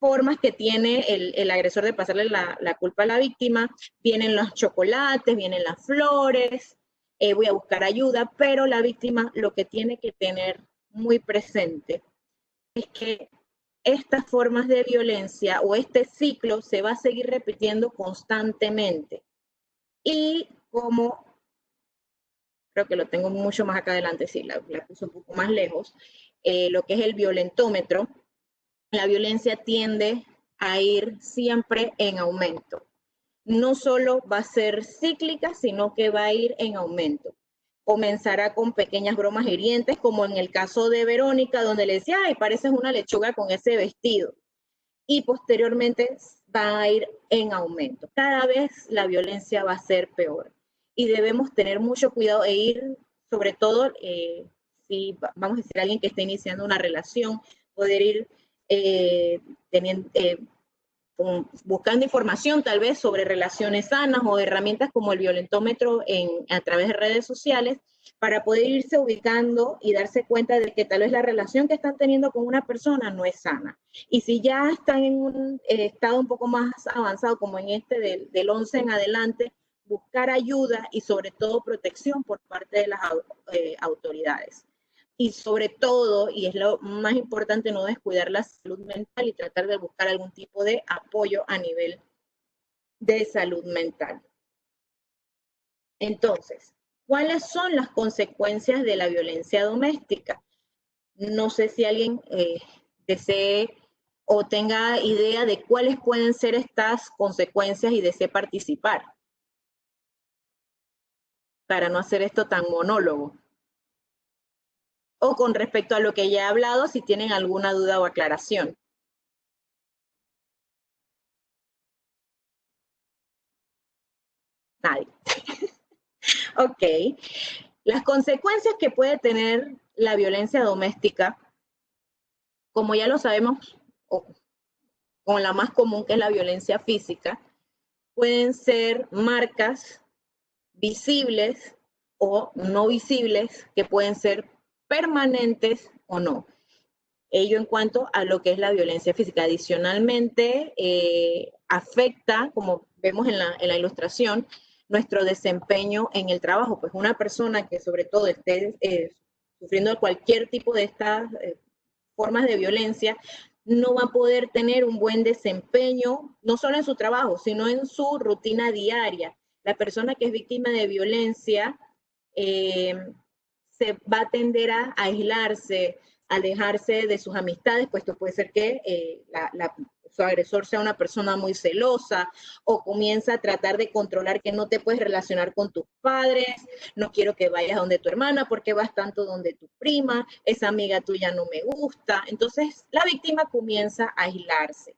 formas que tiene el agresor de pasarle la culpa a la víctima. Vienen los chocolates, vienen las flores, voy a buscar ayuda, pero la víctima lo que tiene que tener muy presente es que estas formas de violencia o este ciclo se va a seguir repitiendo constantemente. Y como creo que lo tengo mucho más acá adelante, sí, la puse un poco más lejos, lo que es el violentómetro, la violencia tiende a ir siempre en aumento. No solo va a ser cíclica, sino que va a ir en aumento. Comenzará con pequeñas bromas hirientes, como en el caso de Verónica, donde le decía, ay, pareces una lechuga con ese vestido. Y posteriormente va a ir en aumento. Cada vez la violencia va a ser peor. Y debemos tener mucho cuidado e ir, sobre todo, si vamos a decir alguien que está iniciando una relación, poder ir buscando información tal vez sobre relaciones sanas o herramientas como el violentómetro a través de redes sociales, para poder irse ubicando y darse cuenta de que tal vez la relación que están teniendo con una persona no es sana. Y si ya están en un estado un poco más avanzado, como en este del 11 en adelante, buscar ayuda y sobre todo protección por parte de las autoridades. Y sobre todo, y es lo más importante, no descuidar la salud mental y tratar de buscar algún tipo de apoyo a nivel de salud mental. Entonces, ¿cuáles son las consecuencias de la violencia doméstica? No sé si alguien desee o tenga idea de cuáles pueden ser estas consecuencias y desee participar, para no hacer esto tan monólogo. O con respecto a lo que ya he hablado, si tienen alguna duda o aclaración. Nadie. Ok. Las consecuencias que puede tener la violencia doméstica, como ya lo sabemos, con la más común, que es la violencia física, pueden ser marcas visibles o no visibles, que pueden ser permanentes o no. Ello en cuanto a lo que es la violencia física. Adicionalmente, afecta, como vemos en la ilustración, nuestro desempeño en el trabajo. Pues una persona que sobre todo esté sufriendo cualquier tipo de estas formas de violencia, no va a poder tener un buen desempeño, no solo en su trabajo, sino en su rutina diaria. La persona que es víctima de violencia se va a tender a aislarse, alejarse de sus amistades, puesto puede ser que su agresor sea una persona muy celosa, o comienza a tratar de controlar que no te puedes relacionar con tus padres, no quiero que vayas donde tu hermana porque vas tanto donde tu prima, esa amiga tuya no me gusta. Entonces la víctima comienza a aislarse.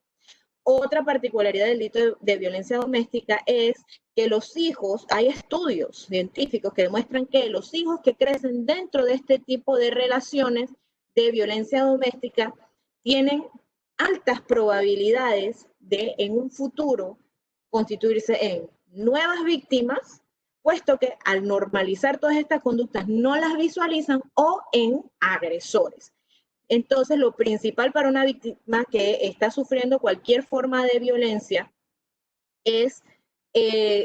Otra particularidad del delito de violencia doméstica es que los hijos, hay estudios científicos que demuestran que los hijos que crecen dentro de este tipo de relaciones de violencia doméstica tienen altas probabilidades de en un futuro constituirse en nuevas víctimas, puesto que al normalizar todas estas conductas no las visualizan, o en agresores. Entonces, lo principal para una víctima que está sufriendo cualquier forma de violencia es,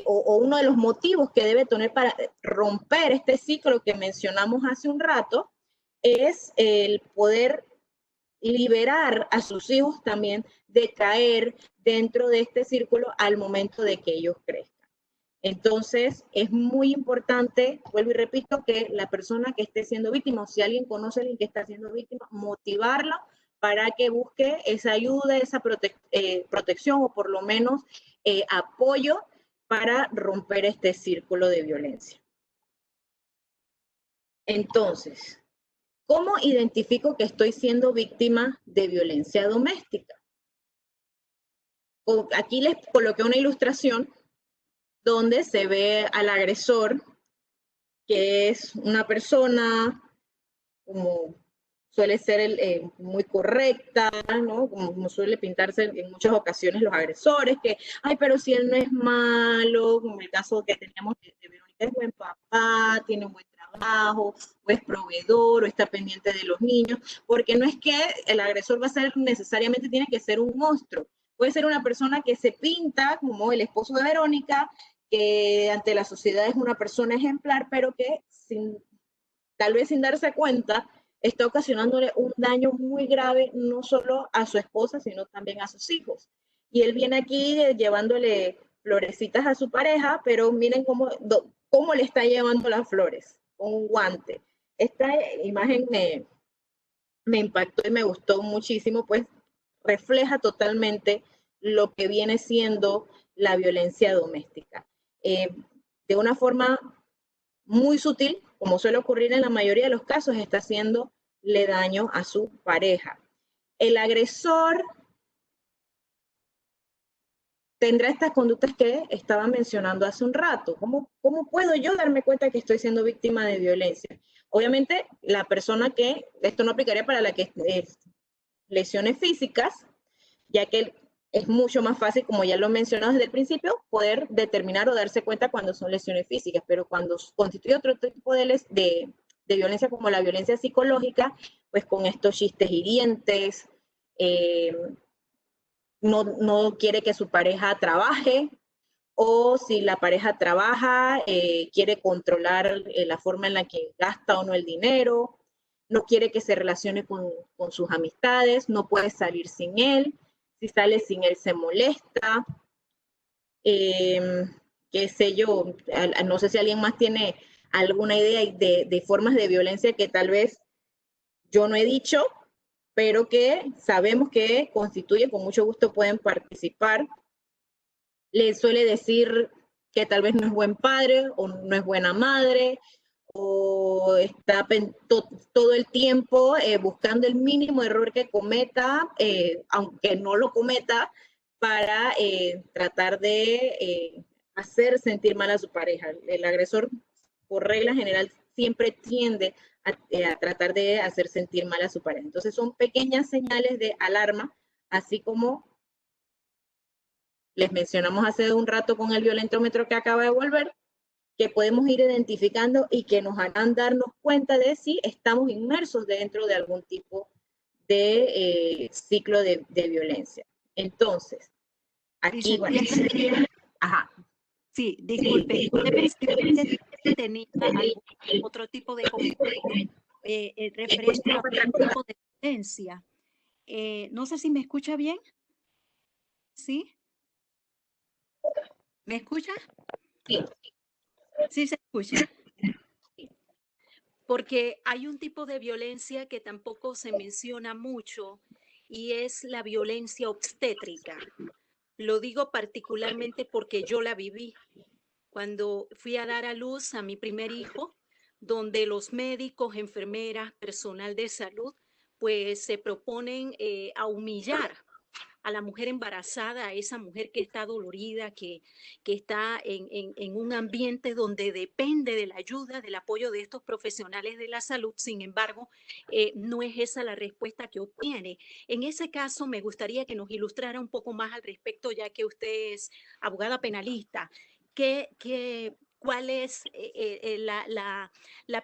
o uno de los motivos que debe tener para romper este ciclo que mencionamos hace un rato, es el poder liberar a sus hijos también de caer dentro de este círculo al momento de que ellos crezcan. Entonces, es muy importante, vuelvo y repito, que la persona que esté siendo víctima, o si alguien conoce a alguien que está siendo víctima, motivarlo para que busque esa ayuda, esa protección o por lo menos apoyo para romper este círculo de violencia. Entonces, ¿cómo identifico que estoy siendo víctima de violencia doméstica? Aquí les coloqué una ilustración donde se ve al agresor, que es una persona como suele ser muy correcta, ¿no? Como suele pintarse en muchas ocasiones los agresores, que, ay, pero si él no es malo, como el caso que teníamos de Verónica, es buen papá, tiene un buen trabajo, o es proveedor, o está pendiente de los niños, porque no es que el agresor va a ser necesariamente, tiene que ser un monstruo, puede ser una persona que se pinta como el esposo de Verónica, que ante la sociedad es una persona ejemplar, pero que tal vez sin darse cuenta, está ocasionándole un daño muy grave, no solo a su esposa, sino también a sus hijos. Y él viene aquí llevándole florecitas a su pareja, pero miren cómo le está llevando las flores, con un guante. Esta imagen me impactó y me gustó muchísimo, pues refleja totalmente lo que viene siendo la violencia doméstica. De una forma muy sutil, como suele ocurrir en la mayoría de los casos, está haciéndole daño a su pareja. El agresor tendrá estas conductas que estaba mencionando hace un rato. ¿Cómo puedo yo darme cuenta que estoy siendo víctima de violencia? Obviamente, la persona que, esto no aplicaría para la que es lesiones físicas, ya que es mucho más fácil, como ya lo he mencionado desde el principio, poder determinar o darse cuenta cuando son lesiones físicas, pero cuando constituye otro tipo de violencia como la violencia psicológica, pues con estos chistes hirientes, no quiere que su pareja trabaje, o si la pareja trabaja, quiere controlar la forma en la que gasta o no el dinero, no quiere que se relacione con sus amistades, no puede salir sin él, si sale sin él se molesta, qué sé yo, no sé si alguien más tiene alguna idea de formas de violencia que tal vez yo no he dicho, pero que sabemos que constituye, con mucho gusto pueden participar. Le suele decir que tal vez no es buen padre o no es buena madre, o está todo el tiempo buscando el mínimo error que cometa, aunque no lo cometa, para tratar de hacer sentir mal a su pareja. El agresor, por regla general, siempre tiende a tratar de hacer sentir mal a su pareja. Entonces son pequeñas señales de alarma, así como les mencionamos hace un rato con el violentómetro que acaba de volver, que podemos ir identificando y que nos harán darnos cuenta de si estamos inmersos dentro de algún tipo de ciclo de violencia. Entonces, aquí, bueno, ajá. Sí, disculpe, usted tenía algún otro tipo de comentario referente a otro tipo de violencia. No sé si me escucha bien. ¿Sí? ¿Me escucha? Sí. Sí se escucha. Porque hay un tipo de violencia que tampoco se menciona mucho y es la violencia obstétrica. Lo digo particularmente porque yo la viví cuando fui a dar a luz a mi primer hijo, donde los médicos, enfermeras, personal de salud, pues se proponen a humillar a la mujer embarazada, a esa mujer que está dolorida, que está en un ambiente donde depende de la ayuda, del apoyo de estos profesionales de la salud. Sin embargo, no es esa la respuesta que obtiene. En ese caso, me gustaría que nos ilustrara un poco más al respecto, ya que usted es abogada penalista. ¿Cuál es la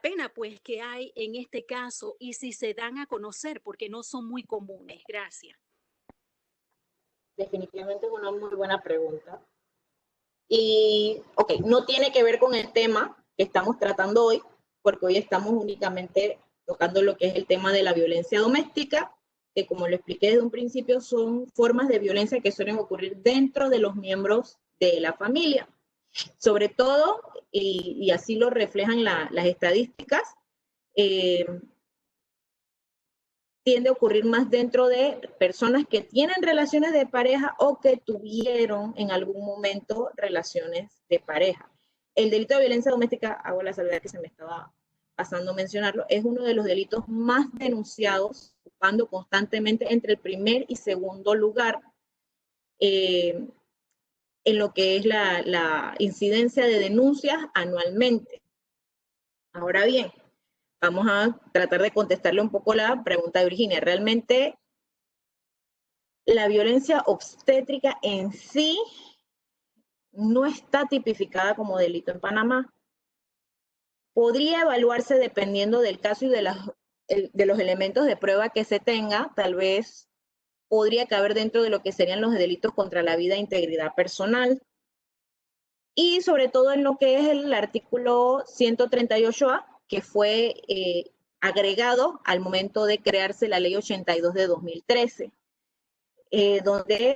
pena pues, que hay en este caso y si se dan a conocer? Porque no son muy comunes. Gracias. Definitivamente es una muy buena pregunta. Y, ok, no tiene que ver con el tema que estamos tratando hoy, porque hoy estamos únicamente tocando lo que es el tema de la violencia doméstica, que como lo expliqué desde un principio, son formas de violencia que suelen ocurrir dentro de los miembros de la familia. Sobre todo, y así lo reflejan las estadísticas, tiende a ocurrir más dentro de personas que tienen relaciones de pareja o que tuvieron en algún momento relaciones de pareja. El delito de violencia doméstica, hago la salvedad que se me estaba pasando a mencionarlo, es uno de los delitos más denunciados, ocupando constantemente entre el primer y segundo lugar en lo que es la incidencia de denuncias anualmente. Ahora bien, vamos a tratar de contestarle un poco la pregunta de Virginia. Realmente, la violencia obstétrica en sí no está tipificada como delito en Panamá. Podría evaluarse dependiendo del caso y de los elementos de prueba que se tenga. Tal vez podría caber dentro de lo que serían los delitos contra la vida e integridad personal. Y sobre todo en lo que es el artículo 138A, que fue agregado al momento de crearse la ley 82 de 2013, donde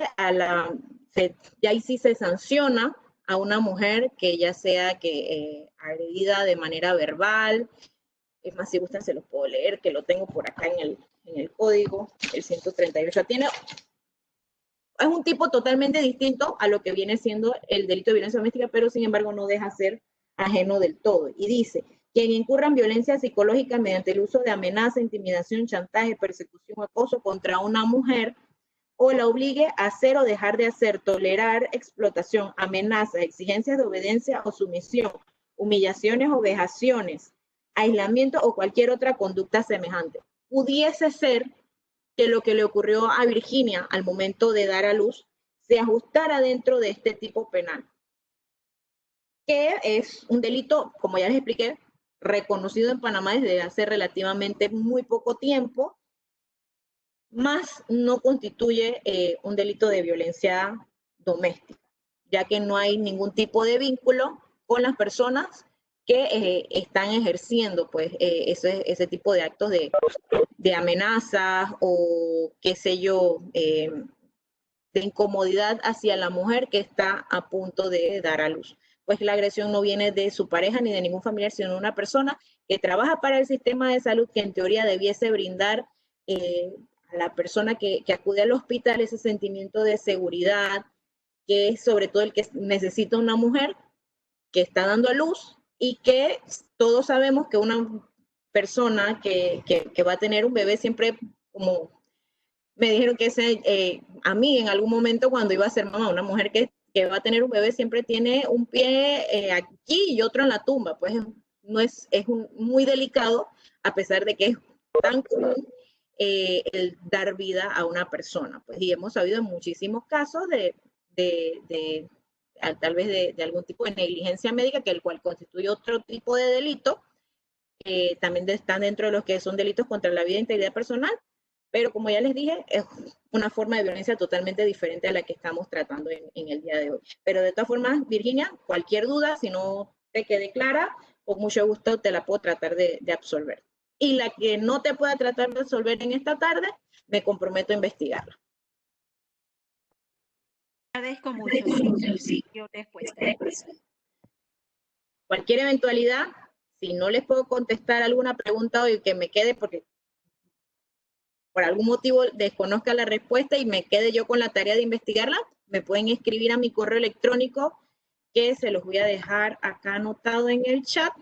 ya ahí sí se sanciona a una mujer que ya sea que agredida de manera verbal. Es más, si gustan se los puedo leer, que lo tengo por acá en el código, el 138. Es un tipo totalmente distinto a lo que viene siendo el delito de violencia doméstica, pero sin embargo no deja ser ajeno del todo. Y dice, quien incurra en violencia psicológica mediante el uso de amenaza, intimidación, chantaje, persecución o acoso contra una mujer, o la obligue a hacer o dejar de hacer, tolerar explotación, amenazas, exigencias de obediencia o sumisión, humillaciones o vejaciones, aislamiento o cualquier otra conducta semejante. Pudiese ser que lo que le ocurrió a Virginia al momento de dar a luz se ajustara dentro de este tipo penal, que es un delito, como ya les expliqué, reconocido en Panamá desde hace relativamente muy poco tiempo, más no constituye un delito de violencia doméstica, ya que no hay ningún tipo de vínculo con las personas que están ejerciendo pues, ese tipo de actos de amenazas o qué sé yo, de incomodidad hacia la mujer que está a punto de dar a luz. Pues la agresión no viene de su pareja ni de ningún familiar, sino de una persona que trabaja para el sistema de salud, que en teoría debiese brindar a la persona que acude al hospital ese sentimiento de seguridad, que es sobre todo el que necesita una mujer que está dando a luz, y que todos sabemos que una persona que va a tener un bebé siempre, como me dijeron que a mí en algún momento cuando iba a ser mamá, una mujer que va a tener un bebé siempre tiene un pie aquí y otro en la tumba, pues no es muy delicado, a pesar de que es tan común el dar vida a una persona, pues, y hemos sabido en muchísimos casos tal vez de algún tipo de negligencia médica, que el cual constituye otro tipo de delito, también están dentro de los que son delitos contra la vida e integridad personal, pero como ya les dije, es una forma de violencia totalmente diferente a la que estamos tratando en el día de hoy. Pero de todas formas, Virginia, cualquier duda, si no te quede clara, con mucho gusto te la puedo tratar de absolver. Y la que no te pueda tratar de absolver en esta tarde, me comprometo a investigarla. Agradezco mucho, sí. Yo después. Cualquier eventualidad, si no les puedo contestar alguna pregunta hoy que me quede porque por algún motivo desconozca la respuesta y me quede yo con la tarea de investigarla, me pueden escribir a mi correo electrónico, que se los voy a dejar acá anotado en el chat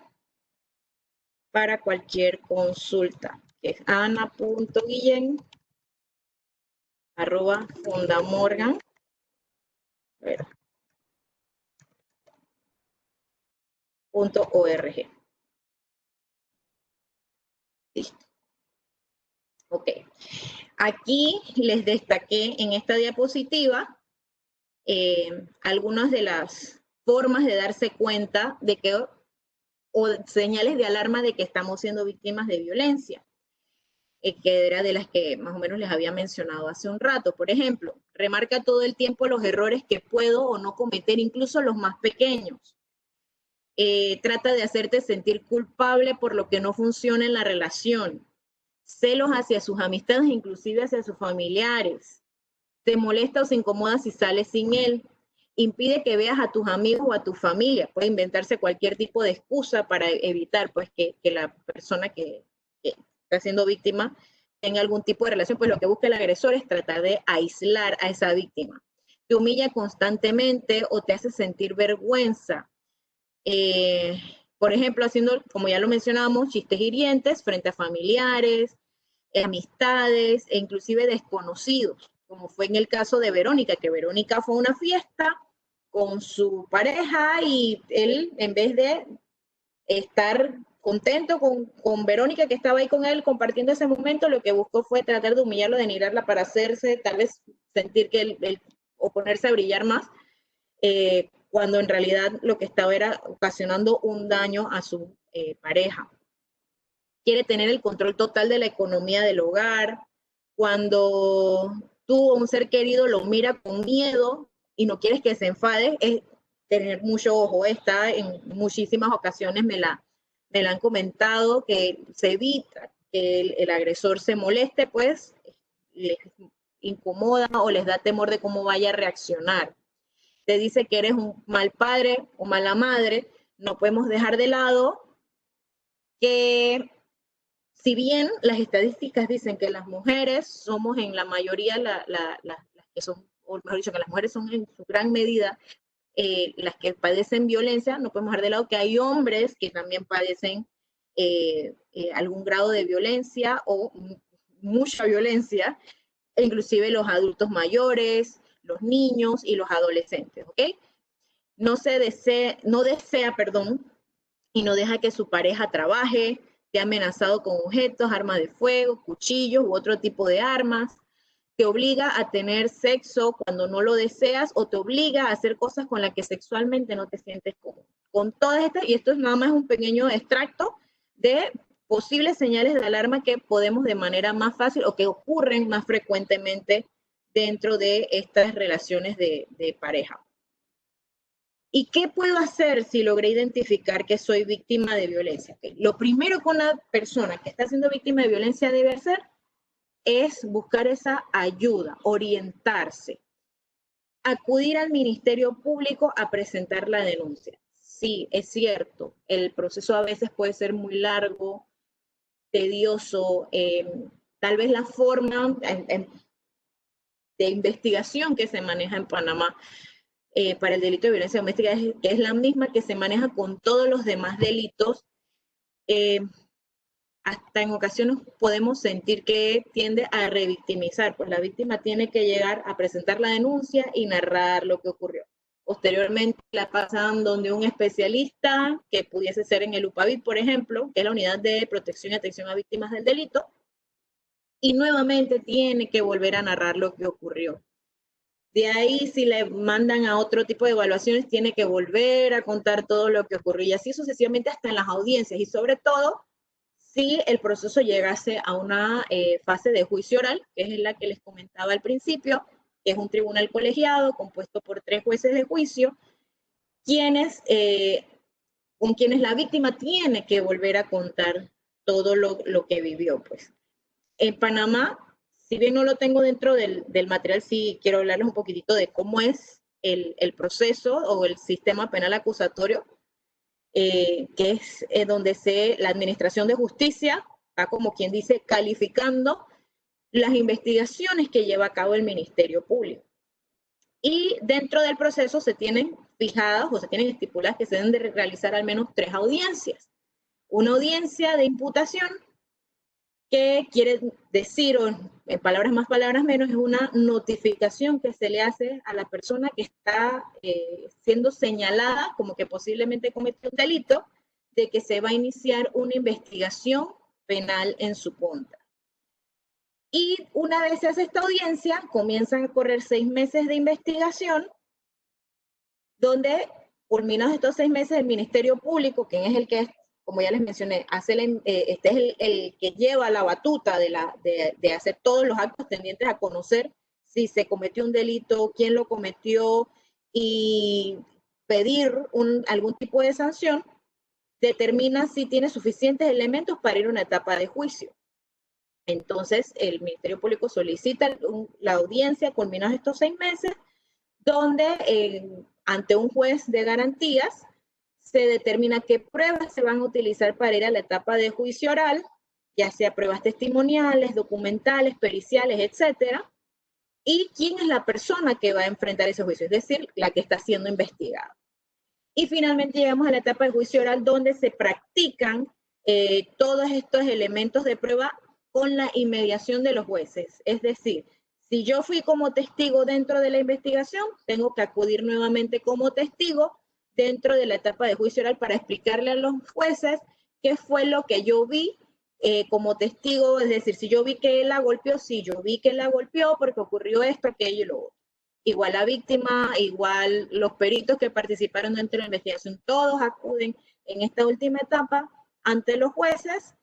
para cualquier consulta, que es ana.guillen@fundamorgan.org. Listo. Ok. Aquí les destaqué en esta diapositiva algunas de las formas de darse cuenta de que, o señales de alarma de que estamos siendo víctimas de violencia, que era de las que más o menos les había mencionado hace un rato. Por ejemplo, remarca todo el tiempo los errores que puedo o no cometer, incluso los más pequeños. Trata de hacerte sentir culpable por lo que no funciona en la relación. Celos hacia sus amistades, inclusive hacia sus familiares. Te molesta o se incomoda si sales sin él. Impide que veas a tus amigos o a tu familia. Puede inventarse cualquier tipo de excusa para evitar pues, que la persona que está siendo víctima en algún tipo de relación, pues lo que busca el agresor es tratar de aislar a esa víctima. Te humilla constantemente o te hace sentir vergüenza. Por ejemplo, haciendo, como ya lo mencionamos, chistes hirientes frente a familiares, amistades e inclusive desconocidos, como fue en el caso de Verónica, que Verónica fue a una fiesta con su pareja y él, en vez de estar contento con Verónica, que estaba ahí con él compartiendo ese momento, lo que buscó fue tratar de humillarlo, denigrarla para hacerse, tal vez sentir que él o ponerse a brillar más, cuando en realidad lo que estaba era ocasionando un daño a su pareja. Quiere tener el control total de la economía del hogar. Cuando tú o un ser querido lo mira con miedo y no quieres que se enfade, es tener mucho ojo. Está en muchísimas ocasiones, me la han comentado, que se evita que el agresor se moleste, pues les incomoda o les da temor de cómo vaya a reaccionar. Te dice que eres un mal padre o mala madre. No podemos dejar de lado que, si bien las estadísticas dicen que las mujeres somos en la mayoría las que son, o mejor dicho, que las mujeres son en su gran medida las que padecen violencia, no podemos dejar de lado que hay hombres que también padecen algún grado de violencia o mucha violencia, inclusive los adultos mayores, los niños y los adolescentes, ¿ok? No desea, y no deja que su pareja trabaje, te ha amenazado con objetos, armas de fuego, cuchillos u otro tipo de armas, te obliga a tener sexo cuando no lo deseas o te obliga a hacer cosas con las que sexualmente no te sientes cómodo. Con todas estas, y esto es nada más un pequeño extracto de posibles señales de alarma que podemos de manera más fácil o que ocurren más frecuentemente dentro de estas relaciones de pareja. ¿Y qué puedo hacer si logré identificar que soy víctima de violencia? Okay. Lo primero que una persona que está siendo víctima de violencia debe hacer es buscar esa ayuda, orientarse, acudir al Ministerio Público a presentar la denuncia. Sí, es cierto, el proceso a veces puede ser muy largo, tedioso, tal vez la forma de investigación que se maneja en Panamá para el delito de violencia doméstica es la misma que se maneja con todos los demás delitos. Hasta en ocasiones podemos sentir que tiende a revictimizar, pues la víctima tiene que llegar a presentar la denuncia y narrar lo que ocurrió. Posteriormente la pasan donde un especialista, que pudiese ser en el UPAVID, por ejemplo, que es la Unidad de Protección y Atención a Víctimas del Delito, y nuevamente tiene que volver a narrar lo que ocurrió. De ahí, si le mandan a otro tipo de evaluaciones, tiene que volver a contar todo lo que ocurrió, y así sucesivamente hasta en las audiencias, y sobre todo, si el proceso llegase a una fase de juicio oral, que es la que les comentaba al principio, que es un tribunal colegiado compuesto por 3 jueces de juicio, con quienes la víctima tiene que volver a contar todo lo que vivió. Pues. En Panamá, si bien no lo tengo dentro del material, sí quiero hablarles un poquitito de cómo es el proceso o el sistema penal acusatorio, que es donde la administración de justicia está, como quien dice, calificando las investigaciones que lleva a cabo el Ministerio Público. Y dentro del proceso se tienen fijadas o se tienen estipuladas que se deben de realizar al menos 3 audiencias. Una audiencia de imputación, que quiere decir, o en palabras más, palabras menos, es una notificación que se le hace a la persona que está siendo señalada como que posiblemente cometió un delito, de que se va a iniciar una investigación penal en su contra. Y una vez se hace esta audiencia, comienzan a correr 6 meses de investigación, donde, culminados estos 6 meses, el Ministerio Público, que es el que, como ya les mencioné, este es el que lleva la batuta de hacer todos los actos tendientes a conocer si se cometió un delito, quién lo cometió y pedir algún tipo de sanción, determina si tiene suficientes elementos para ir a una etapa de juicio. Entonces, el Ministerio Público solicita la audiencia culminados estos 6 meses, donde ante un juez de garantías se determina qué pruebas se van a utilizar para ir a la etapa de juicio oral ya sea pruebas testimoniales, documentales, periciales, etcétera, y quién es la persona que va a enfrentar ese juicio, es decir, la que está siendo investigada. Y finalmente llegamos a la etapa de juicio oral, donde se practican todos estos elementos de prueba con la inmediación de los jueces. Es decir, si yo fui como testigo dentro de la investigación, tengo que acudir nuevamente como testigo dentro de la etapa de juicio oral para explicarle a los jueces qué fue lo que yo vi como testigo. Es decir, si yo vi que él la golpeó, sí, yo vi que él la golpeó porque ocurrió esto, aquello y lo otro. Igual la víctima, igual los peritos que participaron dentro de la investigación, todos acuden en esta última etapa ante los jueces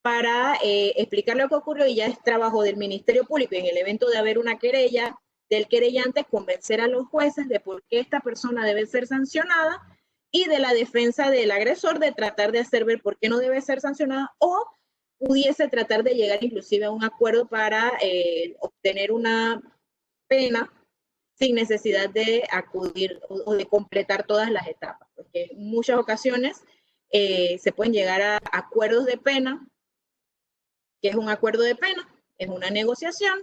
para explicar lo que ocurrió, y ya es trabajo del Ministerio Público, en el evento de haber una querella del querellante, convencer a los jueces de por qué esta persona debe ser sancionada, y de la defensa del agresor de tratar de hacer ver por qué no debe ser sancionada, o pudiese tratar de llegar inclusive a un acuerdo para obtener una pena sin necesidad de acudir o de completar todas las etapas, porque en muchas ocasiones se pueden llegar a acuerdos de pena. ¿Qué es un acuerdo de pena? Es una negociación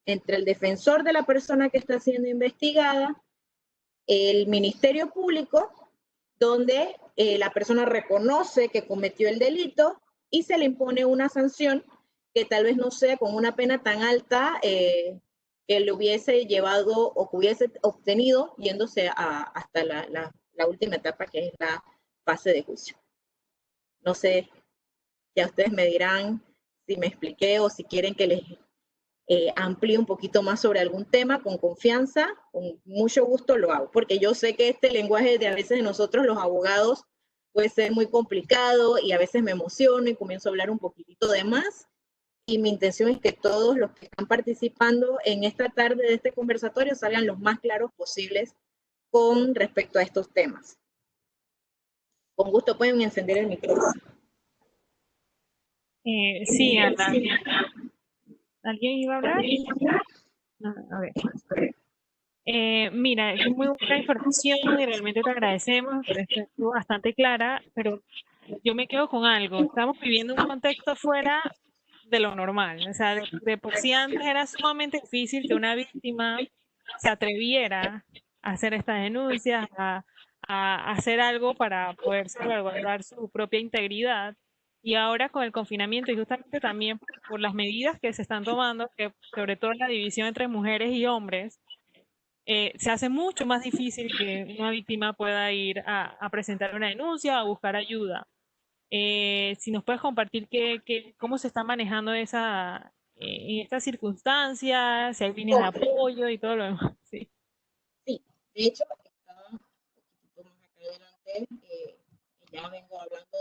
entre el defensor de la persona que está siendo investigada, el Ministerio Público, donde la persona reconoce que cometió el delito y se le impone una sanción que tal vez no sea con una pena tan alta que le hubiese llevado o que hubiese obtenido yéndose hasta la última etapa, que es la fase de juicio. No sé, ya ustedes me dirán si me expliqué o si quieren que les amplíe un poquito más sobre algún tema. Con confianza, con mucho gusto lo hago, porque yo sé que este lenguaje de a veces de nosotros los abogados puede ser muy complicado y a veces me emociono y comienzo a hablar un poquitito de más. Y mi intención es que todos los que están participando en esta tarde de este conversatorio salgan los más claros posibles con respecto a estos temas. Con gusto pueden encender el micrófono. Sí, Ana. ¿Alguien iba a hablar? A ver. Mira, es muy buena información y realmente te agradecemos. Estuvo bastante clara, pero yo me quedo con algo. Estamos viviendo un contexto fuera de lo normal. O sea, de por sí antes era sumamente difícil que una víctima se atreviera a hacer estas denuncias, a hacer algo para poder salvaguardar su propia integridad. Y ahora con el confinamiento y justamente también por las medidas que se están tomando, que sobre todo la división entre mujeres y hombres, se hace mucho más difícil que una víctima pueda ir a presentar una denuncia o a buscar ayuda. Si nos puedes compartir cómo se está manejando en estas circunstancias, si hay líneas de apoyo y todo lo demás. Sí, sí, de hecho, estaba un poquito más acá adelante, ya vengo hablando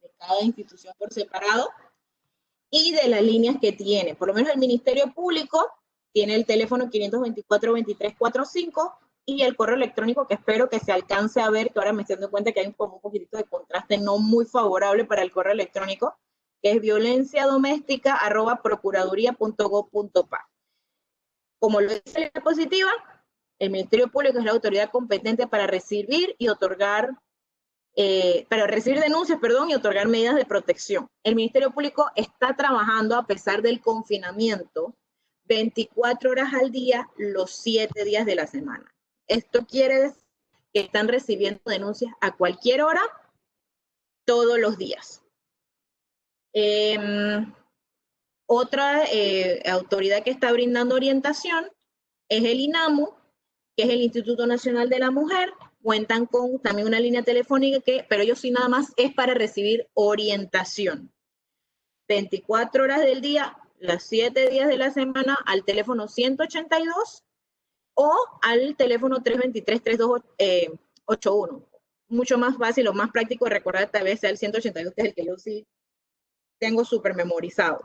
de cada institución por separado y de las líneas que tiene. Por lo menos el Ministerio Público tiene el teléfono 524-2345 y el correo electrónico, que espero que se alcance a ver, que ahora me estoy dando cuenta que hay un poquitito de contraste no muy favorable para el correo electrónico, que es violenciadoméstica@procuraduría.gov.pa. Como lo dice la diapositiva, el Ministerio Público es la autoridad competente para recibir y otorgar, para recibir denuncias, y otorgar medidas de protección. El Ministerio Público está trabajando a pesar del confinamiento 24 horas al día, los 7 días de la semana. Esto quiere decir que están recibiendo denuncias a cualquier hora, todos los días. Otra autoridad que está brindando orientación es el INAMU, que es el Instituto Nacional de la Mujer. Cuentan con también una línea telefónica, pero ellos sí nada más es para recibir orientación. 24 horas del día, los 7 días de la semana, al teléfono 182 o al teléfono 323-3281. Mucho más fácil o más práctico de recordar, tal vez sea el 182, que es el que yo sí tengo súper memorizado.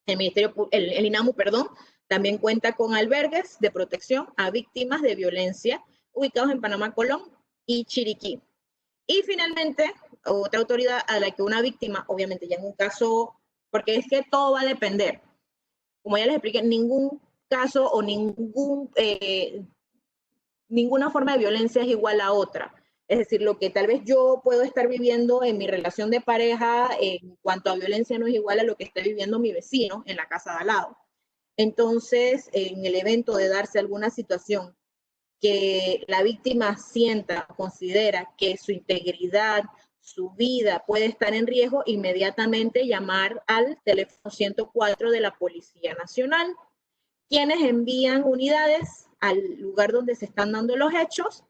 El INAMU, también cuenta con albergues de protección a víctimas de violencia ubicados en Panamá, Colón y Chiriquí. Y finalmente, otra autoridad a la que una víctima, obviamente ya en un caso, porque es que todo va a depender. Como ya les expliqué, ningún caso o ninguna forma de violencia es igual a otra. Es decir, lo que tal vez yo puedo estar viviendo en mi relación de pareja en cuanto a violencia no es igual a lo que está viviendo mi vecino en la casa de al lado. Entonces, en el evento de darse alguna situación que la víctima sienta, considera que su integridad, su vida puede estar en riesgo, inmediatamente llamar al teléfono 104 de la Policía Nacional, quienes envían unidades al lugar donde se están dando los hechos,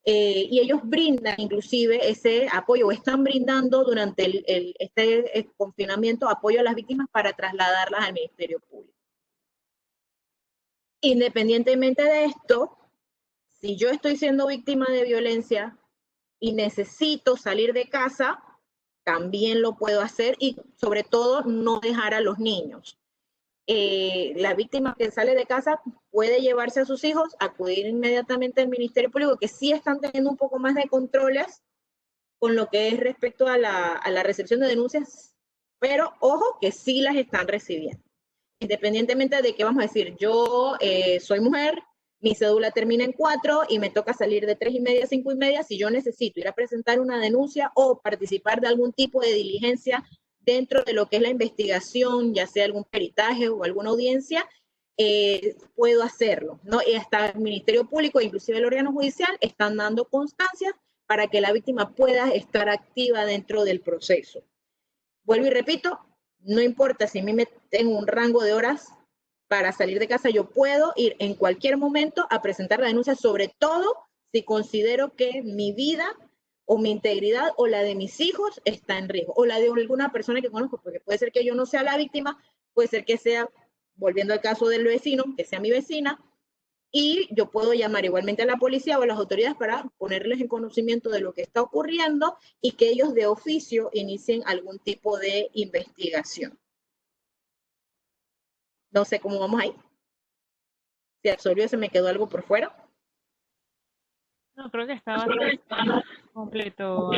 y ellos brindan inclusive ese apoyo, o están brindando durante este confinamiento apoyo a las víctimas para trasladarlas al Ministerio Público. Independientemente de esto, si yo estoy siendo víctima de violencia y necesito salir de casa, también lo puedo hacer, y sobre todo no dejar a los niños. La víctima que sale de casa puede llevarse a sus hijos, acudir inmediatamente al Ministerio Público, que sí están teniendo un poco más de controles con lo que es respecto a la recepción de denuncias, pero ojo que sí las están recibiendo. Independientemente de que vamos a decir, yo soy mujer, mi cédula termina en 4 y me toca salir de 3:30 a 5:30, si yo necesito ir a presentar una denuncia o participar de algún tipo de diligencia dentro de lo que es la investigación, ya sea algún peritaje o alguna audiencia, puedo hacerlo, ¿no? Y hasta el Ministerio Público, inclusive el órgano judicial, están dando constancias para que la víctima pueda estar activa dentro del proceso. Vuelvo y repito, no importa si a mí me tengo un rango de horas para salir de casa, yo puedo ir en cualquier momento a presentar la denuncia, sobre todo si considero que mi vida o mi integridad o la de mis hijos está en riesgo, o la de alguna persona que conozco, porque puede ser que yo no sea la víctima, puede ser que sea, volviendo al caso del vecino, que sea mi vecina, y yo puedo llamar igualmente a la policía o a las autoridades para ponerles en conocimiento de lo que está ocurriendo y que ellos de oficio inicien algún tipo de investigación. No sé cómo vamos ahí. Si Absolvió, se me quedó algo por fuera. No, creo que está bastante completo.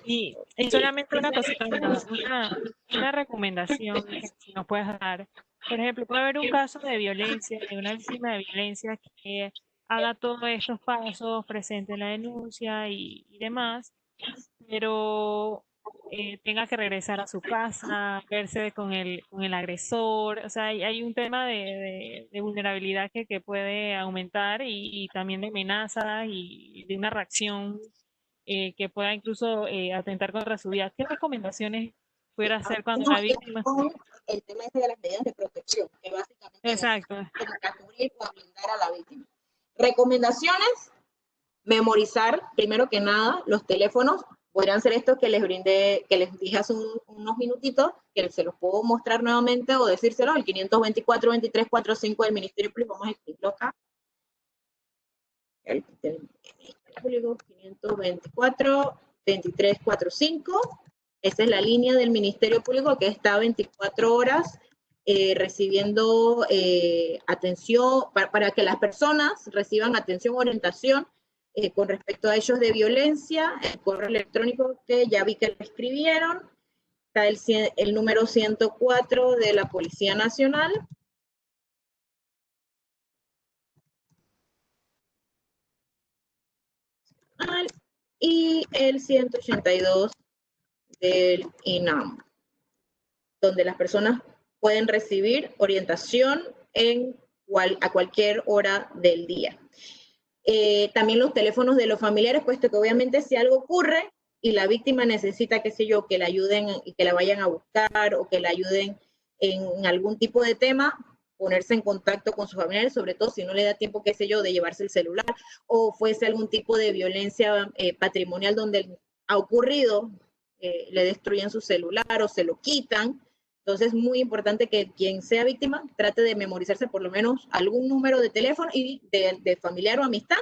Y solamente una cosita más, una recomendación que si nos puedes dar. Por ejemplo, puede haber un caso de violencia, de una víctima de violencia que haga todos estos pasos, presente la denuncia y demás, pero tenga que regresar a su casa, verse con el agresor. O sea, hay un tema de vulnerabilidad que puede aumentar, y también de amenaza y de una reacción que pueda incluso atentar contra su vida. ¿Qué recomendaciones pudiera hacer cuando la víctima... El tema ese de las medidas de protección, que básicamente Exacto. es para cubrir o blindar a la víctima. Recomendaciones: memorizar, primero que nada, los teléfonos. Podrían ser estos que les brindé, que les dije hace unos minutitos, que se los puedo mostrar nuevamente o decírselo, el 524-2345 del Ministerio Público. Vamos a escribirlo acá. El Ministerio Público 524-2345. Esa es la línea del Ministerio Público, que está 24 horas recibiendo atención, para que las personas reciban atención, orientación con respecto a hechos de violencia. El correo electrónico que ya vi que lo escribieron, está el número 104 de la Policía Nacional. Y el 182 del INAM, donde las personas pueden recibir orientación a cualquier hora del día. También los teléfonos de los familiares, puesto que obviamente si algo ocurre y la víctima necesita, qué sé yo, que la ayuden y que la vayan a buscar o que la ayuden en algún tipo de tema, ponerse en contacto con sus familiares, sobre todo si no le da tiempo, qué sé yo, de llevarse el celular, o fuese algún tipo de violencia patrimonial donde ha ocurrido, le destruyen su celular o se lo quitan. Entonces es muy importante que quien sea víctima trate de memorizarse por lo menos algún número de teléfono y de familiar o amistad,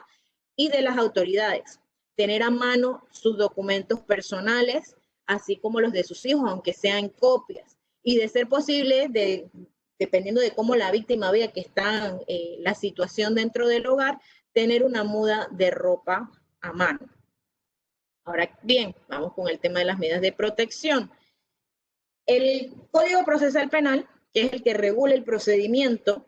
y de las autoridades. Tener a mano sus documentos personales, así como los de sus hijos, aunque sean copias. Y de ser posible, dependiendo de cómo la víctima vea que está la situación dentro del hogar, tener una muda de ropa a mano. Ahora bien, vamos con el tema de las medidas de protección. El Código Procesal Penal, que es el que regula el procedimiento,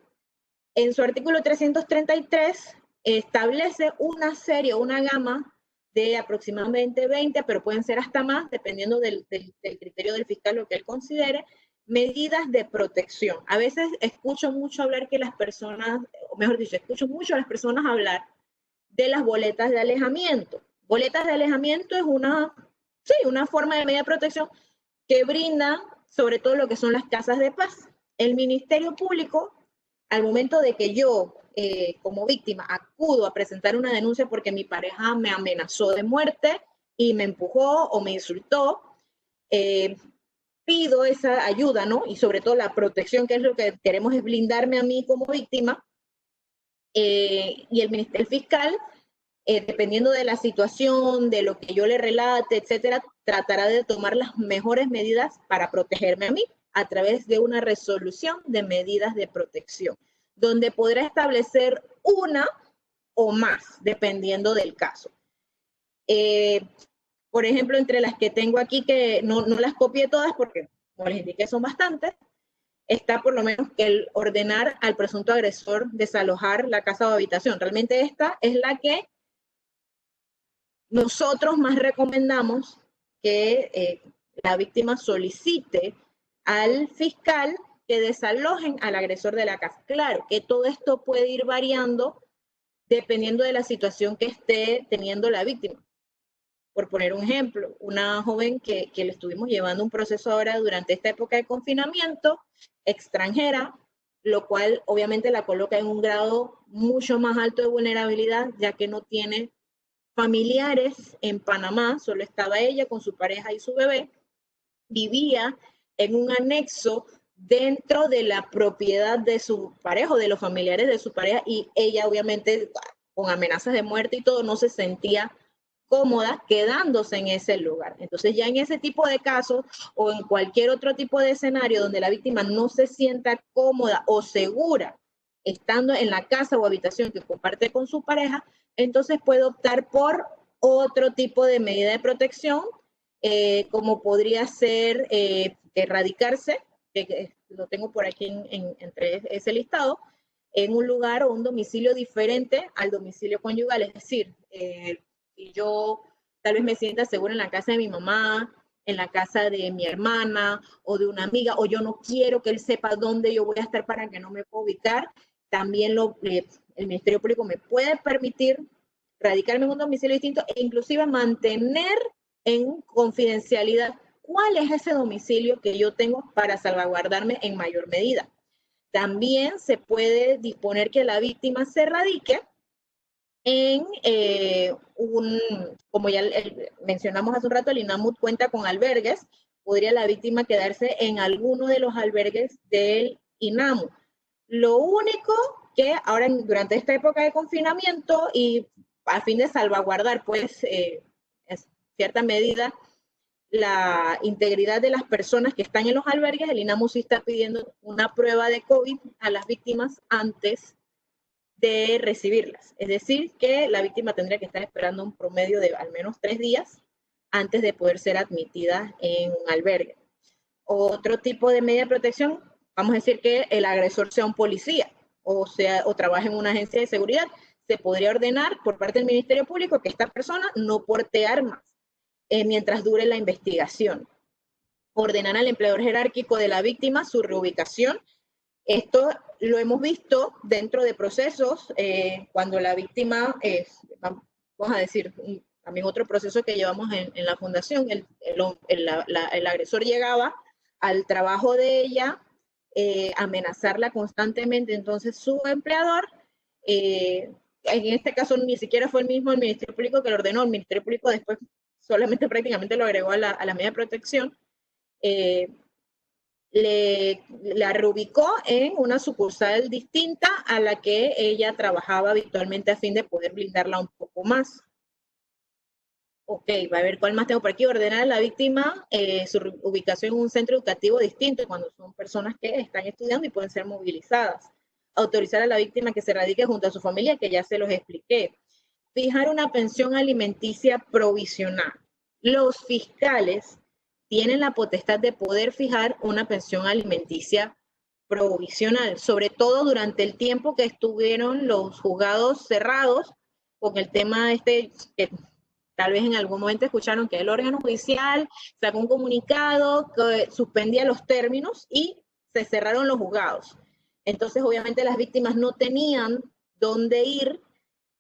en su artículo 333 establece una serie, una gama de aproximadamente 20, pero pueden ser hasta más, dependiendo del criterio del fiscal, lo que él considere, medidas de protección. A veces escucho mucho hablar que las personas, o mejor dicho, escucho mucho a las personas hablar de las boletas de alejamiento. Boletas de alejamiento es una forma de medida de protección que brinda sobre todo lo que son las casas de paz. El Ministerio Público, al momento de que yo, como víctima, acudo a presentar una denuncia porque mi pareja me amenazó de muerte y me empujó o me insultó, pido esa ayuda, ¿no? Y sobre todo la protección, que es lo que queremos, es blindarme a mí como víctima, y el fiscal, dependiendo de la situación, de lo que yo le relate, etcétera, tratará de tomar las mejores medidas para protegerme a mí a través de una resolución de medidas de protección, donde podrá establecer una o más, dependiendo del caso. Por ejemplo, entre las que tengo aquí, que no las copié todas porque, como les indiqué, son bastantes, está por lo menos el ordenar al presunto agresor desalojar la casa o habitación. Realmente esta es la que nosotros más recomendamos que la víctima solicite al fiscal que desalojen al agresor de la casa. Claro que todo esto puede ir variando dependiendo de la situación que esté teniendo la víctima. Por poner un ejemplo, una joven que le estuvimos llevando un proceso ahora durante esta época de confinamiento, extranjera, lo cual obviamente la coloca en un grado mucho más alto de vulnerabilidad, ya que no tiene familiares en Panamá, solo estaba ella con su pareja y su bebé, vivía en un anexo dentro de la propiedad de su pareja o de los familiares de su pareja, y ella obviamente con amenazas de muerte y todo no se sentía cómoda quedándose en ese lugar. Entonces ya en ese tipo de casos o en cualquier otro tipo de escenario donde la víctima no se sienta cómoda o segura estando en la casa o habitación que comparte con su pareja, entonces puede optar por otro tipo de medida de protección, como podría ser erradicarse, que lo tengo por aquí entre ese listado, en un lugar o un domicilio diferente al domicilio conyugal. Es decir, si yo tal vez me sienta segura en la casa de mi mamá, en la casa de mi hermana o de una amiga, o yo no quiero que él sepa dónde yo voy a estar para que no me pueda ubicar, también el Ministerio Público me puede permitir radicarme en un domicilio distinto e inclusive mantener en confidencialidad cuál es ese domicilio que yo tengo para salvaguardarme en mayor medida. También se puede disponer que la víctima se radique en como ya mencionamos hace un rato, el INAMUT cuenta con albergues. Podría la víctima quedarse en alguno de los albergues del INAMUT. Lo único que ahora durante esta época de confinamiento y a fin de salvaguardar pues en cierta medida la integridad de las personas que están en los albergues, el INAMUT sí está pidiendo una prueba de COVID a las víctimas antes de recibirlas. Es decir, que la víctima tendría que estar esperando un promedio de al menos 3 días antes de poder ser admitida en un albergue. Otro tipo de medida de protección, vamos a decir que el agresor sea un policía o trabaje en una agencia de seguridad, se podría ordenar por parte del Ministerio Público que esta persona no porte armas mientras dure la investigación. Ordenar al empleador jerárquico de la víctima su reubicación. Esto lo hemos visto dentro de procesos cuando la víctima, vamos a decir, también otro proceso que llevamos en la fundación, el agresor llegaba al trabajo de ella, amenazarla constantemente, entonces su empleador, en este caso ni siquiera fue el mismo el Ministerio Público que lo ordenó, el Ministerio Público después solamente prácticamente lo agregó a la medida de protección, la reubicó en una sucursal distinta a la que ella trabajaba habitualmente a fin de poder blindarla un poco más. Ok, va a ver cuál más tengo por aquí. Ordenar a la víctima su ubicación en un centro educativo distinto cuando son personas que están estudiando y pueden ser movilizadas. Autorizar a la víctima que se radique junto a su familia, que ya se los expliqué. Fijar una pensión alimenticia provisional. Los fiscales tienen la potestad de poder fijar una pensión alimenticia provisional, sobre todo durante el tiempo que estuvieron los juzgados cerrados con el tema que Tal vez en algún momento escucharon que el órgano judicial sacó un comunicado que suspendía los términos y se cerraron los juzgados. Entonces, obviamente, las víctimas no tenían dónde ir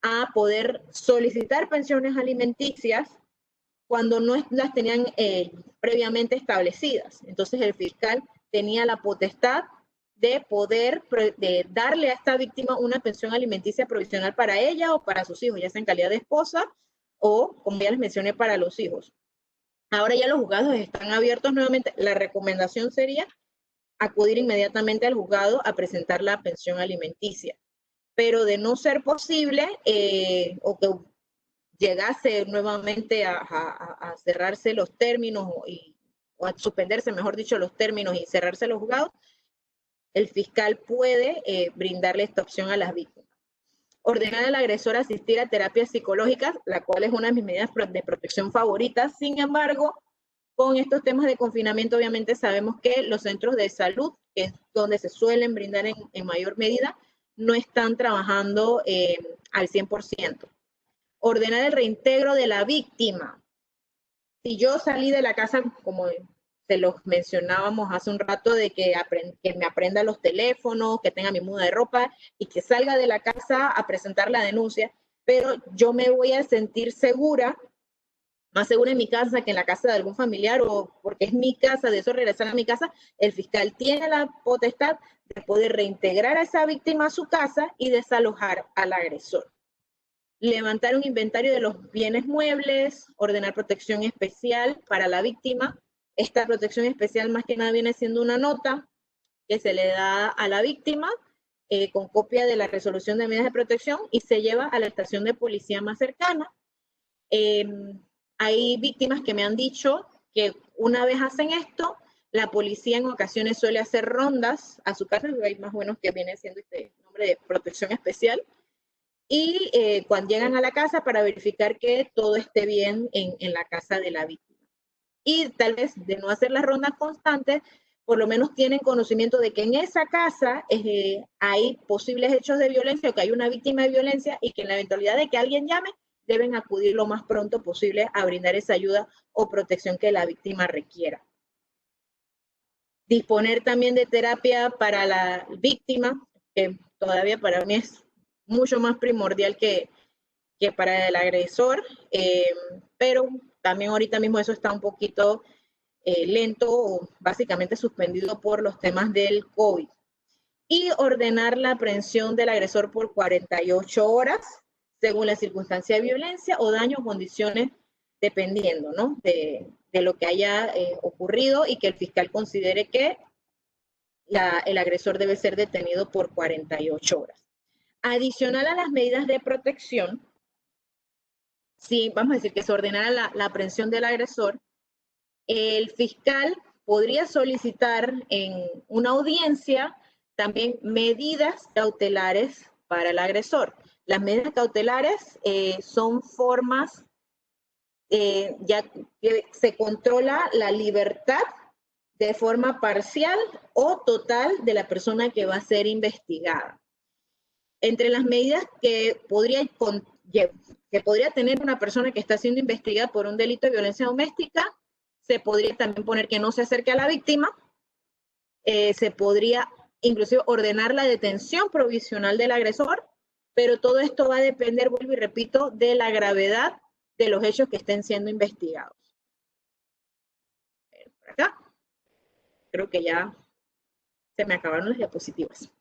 a poder solicitar pensiones alimenticias cuando no las tenían previamente establecidas. Entonces, el fiscal tenía la potestad de poder de darle a esta víctima una pensión alimenticia provisional para ella o para sus hijos, ya sea en calidad de esposa o, como ya les mencioné, para los hijos. Ahora ya los juzgados están abiertos nuevamente. La recomendación sería acudir inmediatamente al juzgado a presentar la pensión alimenticia. Pero de no ser posible o que llegase nuevamente a cerrarse los términos o a suspenderse, mejor dicho, los términos y cerrarse los juzgados, el fiscal puede brindarle esta opción a las víctimas. Ordenar al agresor asistir a terapias psicológicas, la cual es una de mis medidas de protección favoritas. Sin embargo, con estos temas de confinamiento, obviamente sabemos que los centros de salud, que es donde se suelen brindar en mayor medida, no están trabajando al 100%. Ordenar el reintegro de la víctima. Si yo salí de la casa, como se los mencionábamos hace un rato, de que me aprenda los teléfonos, que tenga mi muda de ropa y que salga de la casa a presentar la denuncia, pero yo me voy a sentir segura, más segura en mi casa que en la casa de algún familiar, o porque es mi casa, de eso regresar a mi casa, el fiscal tiene la potestad de poder reintegrar a esa víctima a su casa y desalojar al agresor. Levantar un inventario de los bienes muebles, ordenar protección especial para la víctima. Esta protección especial más que nada viene siendo una nota que se le da a la víctima con copia de la resolución de medidas de protección y se lleva a la estación de policía más cercana. Hay víctimas que me han dicho que una vez hacen esto, la policía en ocasiones suele hacer rondas a su casa, hay más o menos que viene siendo este nombre de protección especial, y cuando llegan a la casa para verificar que todo esté bien en la casa de la víctima. Y tal vez de no hacer las rondas constantes, por lo menos tienen conocimiento de que en esa casa hay posibles hechos de violencia o que hay una víctima de violencia y que en la eventualidad de que alguien llame, deben acudir lo más pronto posible a brindar esa ayuda o protección que la víctima requiera. Disponer también de terapia para la víctima, que todavía para mí es mucho más primordial que para el agresor, pero también ahorita mismo eso está un poquito lento o básicamente suspendido por los temas del COVID. Y ordenar la aprehensión del agresor por 48 horas, según la circunstancia de violencia o daño o condiciones, dependiendo, ¿no? de lo que haya ocurrido y que el fiscal considere que el agresor debe ser detenido por 48 horas. Adicional a las medidas de protección, si vamos a decir que se ordenara la aprehensión del agresor, el fiscal podría solicitar en una audiencia también medidas cautelares para el agresor. Las medidas cautelares son formas ya que se controla la libertad de forma parcial o total de la persona que va a ser investigada. Entre las medidas que podría tener una persona que está siendo investigada por un delito de violencia doméstica, se podría también poner que no se acerque a la víctima, se podría inclusive ordenar la detención provisional del agresor, pero todo esto va a depender, vuelvo y repito, de la gravedad de los hechos que estén siendo investigados. Por acá, creo que ya se me acabaron las diapositivas.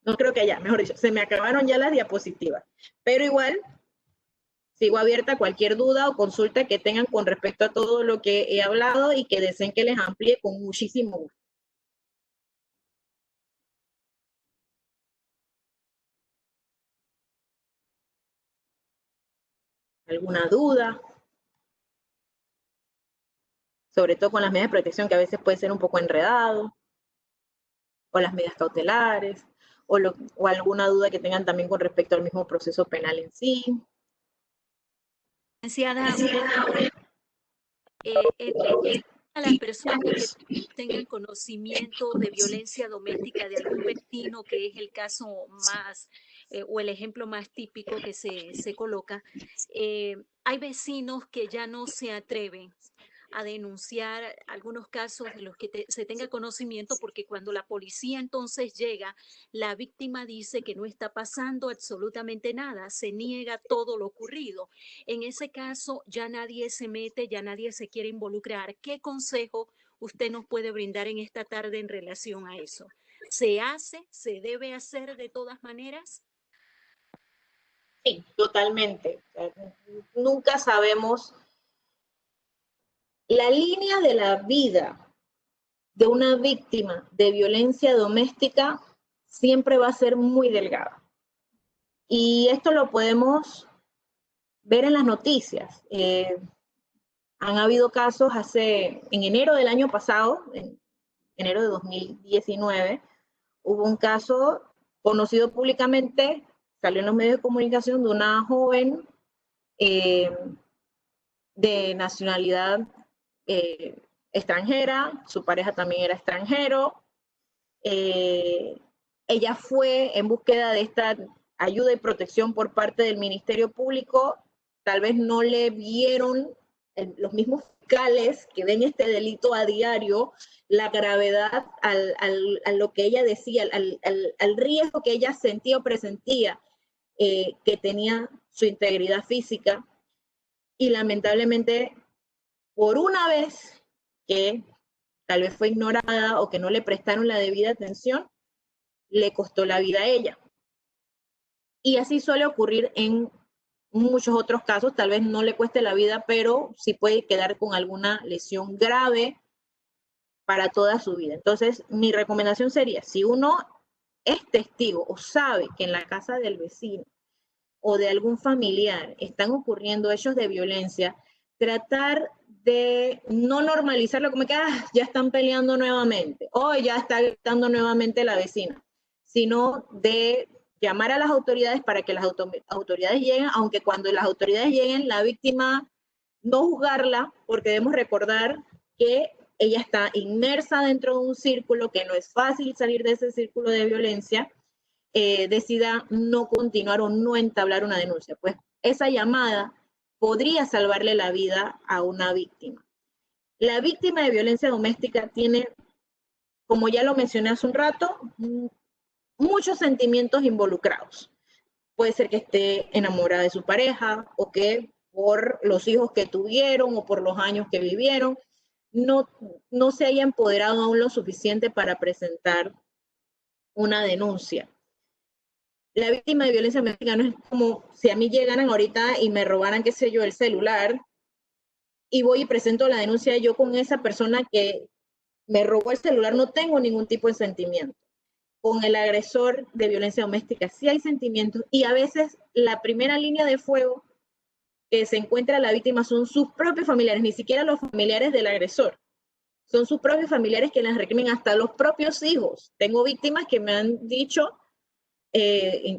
No creo que ya, mejor dicho, se me acabaron ya las diapositivas. Pero igual, sigo abierta a cualquier duda o consulta que tengan con respecto a todo lo que he hablado y que deseen que les amplíe con muchísimo gusto. ¿Alguna duda? Sobre todo con las medidas de protección, que a veces puede ser un poco enredado, o las medidas cautelares, o alguna duda que tengan también con respecto al mismo proceso penal en sí. A las personas que tengan conocimiento de violencia doméstica de algún vecino, que es el caso más o el ejemplo más típico que se coloca, hay vecinos que ya no se atreven a denunciar algunos casos de los que se tenga conocimiento, porque cuando la policía entonces llega, la víctima dice que no está pasando absolutamente nada, se niega todo lo ocurrido. En ese caso, ya nadie se mete, ya nadie se quiere involucrar. ¿Qué consejo usted nos puede brindar en esta tarde en relación a eso? ¿Se hace? ¿Se debe hacer de todas maneras? Sí, totalmente. Nunca sabemos la línea de la vida de una víctima de violencia doméstica siempre va a ser muy delgada. Y esto lo podemos ver en las noticias. Han habido casos en enero del año pasado, en enero de 2019, hubo un caso conocido públicamente, salió en los medios de comunicación, de una joven de nacionalidad extranjera, su pareja también era extranjero. Ella fue en búsqueda de esta ayuda y protección por parte del Ministerio Público. Tal vez no le vieron los mismos fiscales que ven este delito a diario la gravedad a lo que ella decía, al riesgo que ella sentía o presentía que tenía su integridad física. Y lamentablemente, por una vez que tal vez fue ignorada o que no le prestaron la debida atención, le costó la vida a ella. Y así suele ocurrir en muchos otros casos, tal vez no le cueste la vida, pero sí puede quedar con alguna lesión grave para toda su vida. Entonces, mi recomendación sería, si uno es testigo o sabe que en la casa del vecino o de algún familiar están ocurriendo hechos de violencia, tratar de no normalizarlo como que ya están peleando nuevamente o ya está gritando nuevamente la vecina, sino de llamar a las autoridades para que las autoridades lleguen, aunque cuando las autoridades lleguen, la víctima no juzgarla, porque debemos recordar que ella está inmersa dentro de un círculo, que no es fácil salir de ese círculo de violencia, decida no continuar o no entablar una denuncia. Pues esa llamada podría salvarle la vida a una víctima. La víctima de violencia doméstica tiene, como ya lo mencioné hace un rato, muchos sentimientos involucrados. Puede ser que esté enamorada de su pareja o que por los hijos que tuvieron o por los años que vivieron, no se haya empoderado aún lo suficiente para presentar una denuncia. La víctima de violencia doméstica no es como si a mí llegaran ahorita y me robaran, qué sé yo, el celular y voy y presento la denuncia. Yo con esa persona que me robó el celular no tengo ningún tipo de sentimiento. Con el agresor de violencia doméstica sí hay sentimientos y a veces la primera línea de fuego que se encuentra la víctima son sus propios familiares, ni siquiera los familiares del agresor. Son sus propios familiares que les recrimen, hasta los propios hijos. Tengo víctimas que me han dicho,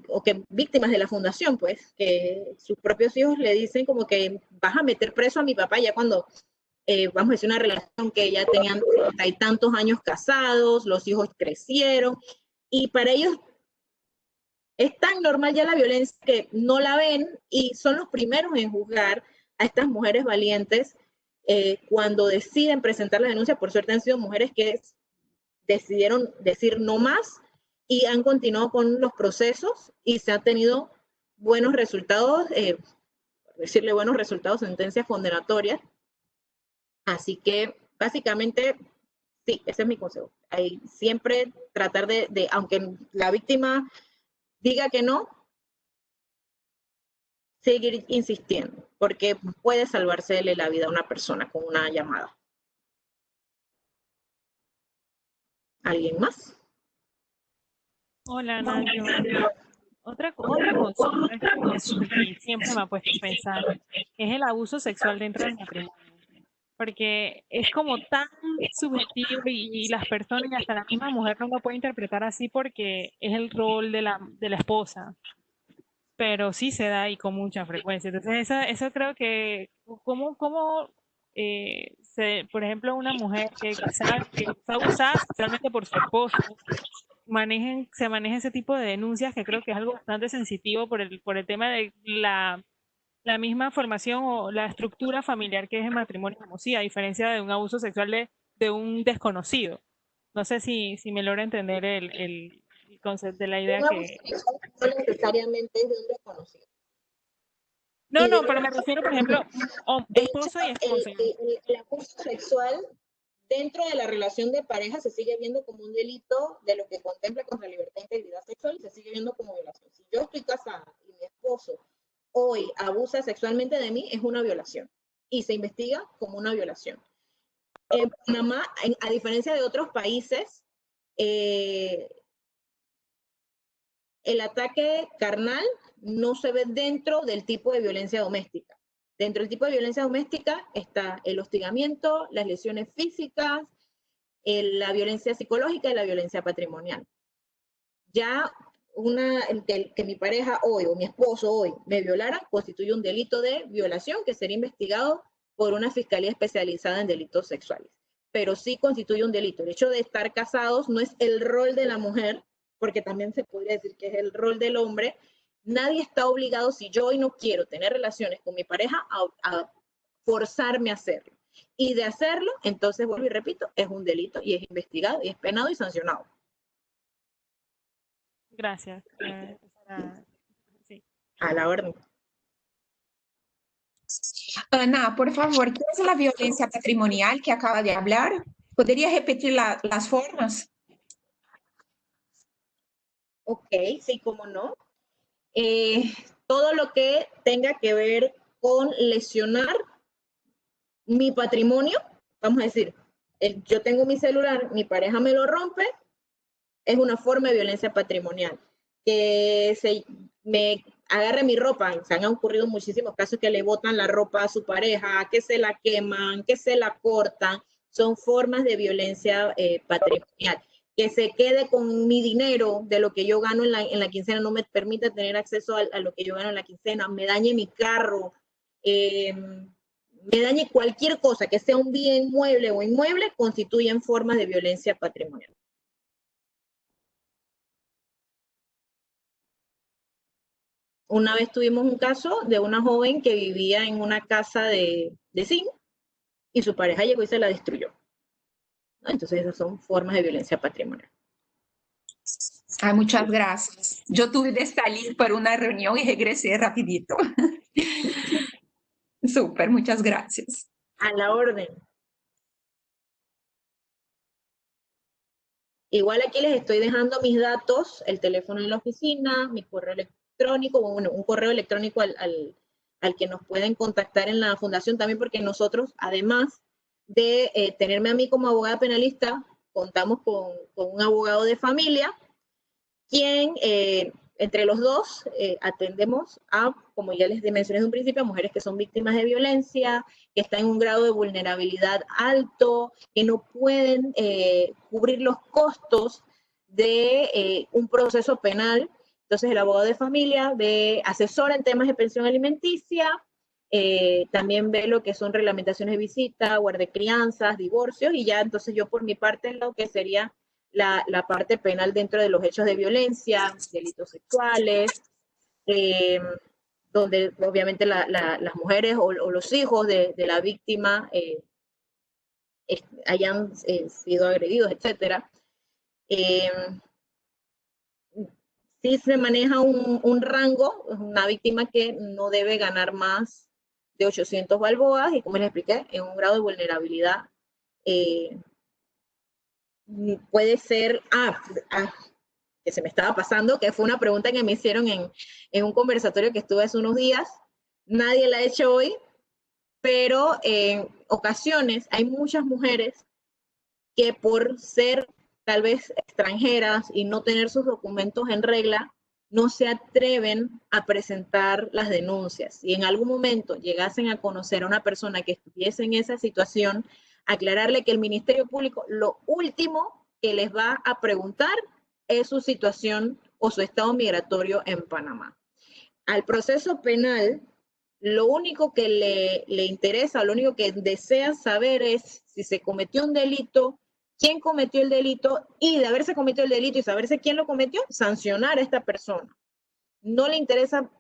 o que víctimas de la fundación, pues, que sus propios hijos le dicen como que vas a meter preso a mi papá ya cuando, vamos a decir, una relación que ya tenían 30 y tantos años casados, los hijos crecieron, y para ellos es tan normal ya la violencia que no la ven y son los primeros en juzgar a estas mujeres valientes cuando deciden presentar la denuncia. Por suerte han sido mujeres que decidieron decir no más y han continuado con los procesos y se han tenido buenos resultados, decirle buenos resultados, sentencias condenatorias. Así que básicamente, sí, ese es mi consejo. Hay siempre tratar de, aunque la víctima diga que no, seguir insistiendo, porque puede salvársele la vida a una persona con una llamada. ¿Alguien más? Hola, Nayo. Otra consulta que siempre me ha puesto a pensar es el abuso sexual dentro del matrimonio, porque es como tan subjetivo y las personas y hasta la misma mujer no lo puede interpretar así porque es el rol de la esposa, pero sí se da y con mucha frecuencia. Entonces eso creo que, ¿cómo por ejemplo, una mujer que sabe que está abusada sexualmente por su esposo, se maneje ese tipo de denuncias, que creo que es algo bastante sensitivo por el tema de la misma formación o la estructura familiar que es el matrimonio homosexual, a diferencia de un abuso sexual de un desconocido. No sé si me logra entender el concepto de la idea Un que... abuso sexual no necesariamente es de un desconocido. No, pero me refiero, por ejemplo, a esposo y esposa. El abuso sexual dentro de la relación de pareja se sigue viendo como un delito de lo que contempla contra la libertad e integridad sexual y se sigue viendo como violación. Si yo estoy casada y mi esposo hoy abusa sexualmente de mí, es una violación y se investiga como una violación. En Panamá, a diferencia de otros países, el ataque carnal no se ve dentro del tipo de violencia doméstica. Dentro del tipo de violencia doméstica está el hostigamiento, las lesiones físicas, la violencia psicológica y la violencia patrimonial. Ya que mi pareja hoy o mi esposo hoy me violara constituye un delito de violación que sería investigado por una fiscalía especializada en delitos sexuales. Pero sí constituye un delito. El hecho de estar casados no es el rol de la mujer, porque también se podría decir que es el rol del hombre. Nadie está obligado, si yo hoy no quiero tener relaciones con mi pareja, a forzarme a hacerlo. Y de hacerlo, entonces vuelvo y repito, es un delito y es investigado y es penado y sancionado. Gracias. Sí. A la orden. Ana, por favor, ¿qué es la violencia patrimonial que acaba de hablar? ¿Podría repetir las formas? Ok, sí, cómo no. Todo lo que tenga que ver con lesionar mi patrimonio, vamos a decir, yo tengo mi celular, mi pareja me lo rompe, es una forma de violencia patrimonial. Que me agarre mi ropa, se han ocurrido muchísimos casos que le botan la ropa a su pareja, que se la queman, que se la cortan, son formas de violencia patrimonial. Que se quede con mi dinero de lo que yo gano en la quincena, no me permite tener acceso a lo que yo gano en la quincena, me dañe mi carro, me dañe cualquier cosa que sea un bien mueble o inmueble, constituyen formas de violencia patrimonial. Una vez tuvimos un caso de una joven que vivía en una casa de zinc y su pareja llegó y se la destruyó. Entonces esas son formas de violencia patrimonial. Ay, muchas gracias. Yo tuve que salir para una reunión y regresé rapidito. Súper, muchas gracias. A la orden. Igual aquí les estoy dejando mis datos, el teléfono en la oficina, mi correo electrónico, bueno, un correo electrónico al que nos pueden contactar en la fundación también, porque nosotros, además de tenerme a mí como abogada penalista, contamos con un abogado de familia, quien entre los dos atendemos a, como ya les mencioné desde un principio, a mujeres que son víctimas de violencia, que están en un grado de vulnerabilidad alto, que no pueden cubrir los costos de un proceso penal. Entonces el abogado de familia asesora en temas de pensión alimenticia, también ve lo que son reglamentaciones de visita, guardacrianzas, divorcios, y ya entonces yo por mi parte lo que sería la parte penal dentro de los hechos de violencia, delitos sexuales, donde obviamente las mujeres o los hijos de la víctima hayan sido agredidos, etc. Sí se maneja un rango, una víctima que no debe ganar más de 800 balboas y, como les expliqué, en un grado de vulnerabilidad puede ser, que se me estaba pasando, que fue una pregunta que me hicieron en un conversatorio que estuve hace unos días, nadie la ha hecho hoy, pero en ocasiones hay muchas mujeres que por ser tal vez extranjeras y no tener sus documentos en regla, no se atreven a presentar las denuncias. Si en algún momento llegasen a conocer a una persona que estuviese en esa situación, aclararle que el Ministerio Público lo último que les va a preguntar es su situación o su estado migratorio en Panamá. Al proceso penal, lo único que le interesa, lo único que desea saber es si se cometió un delito, quién cometió el delito y de haberse cometido el delito y saberse quién lo cometió, sancionar a esta persona. No le interesa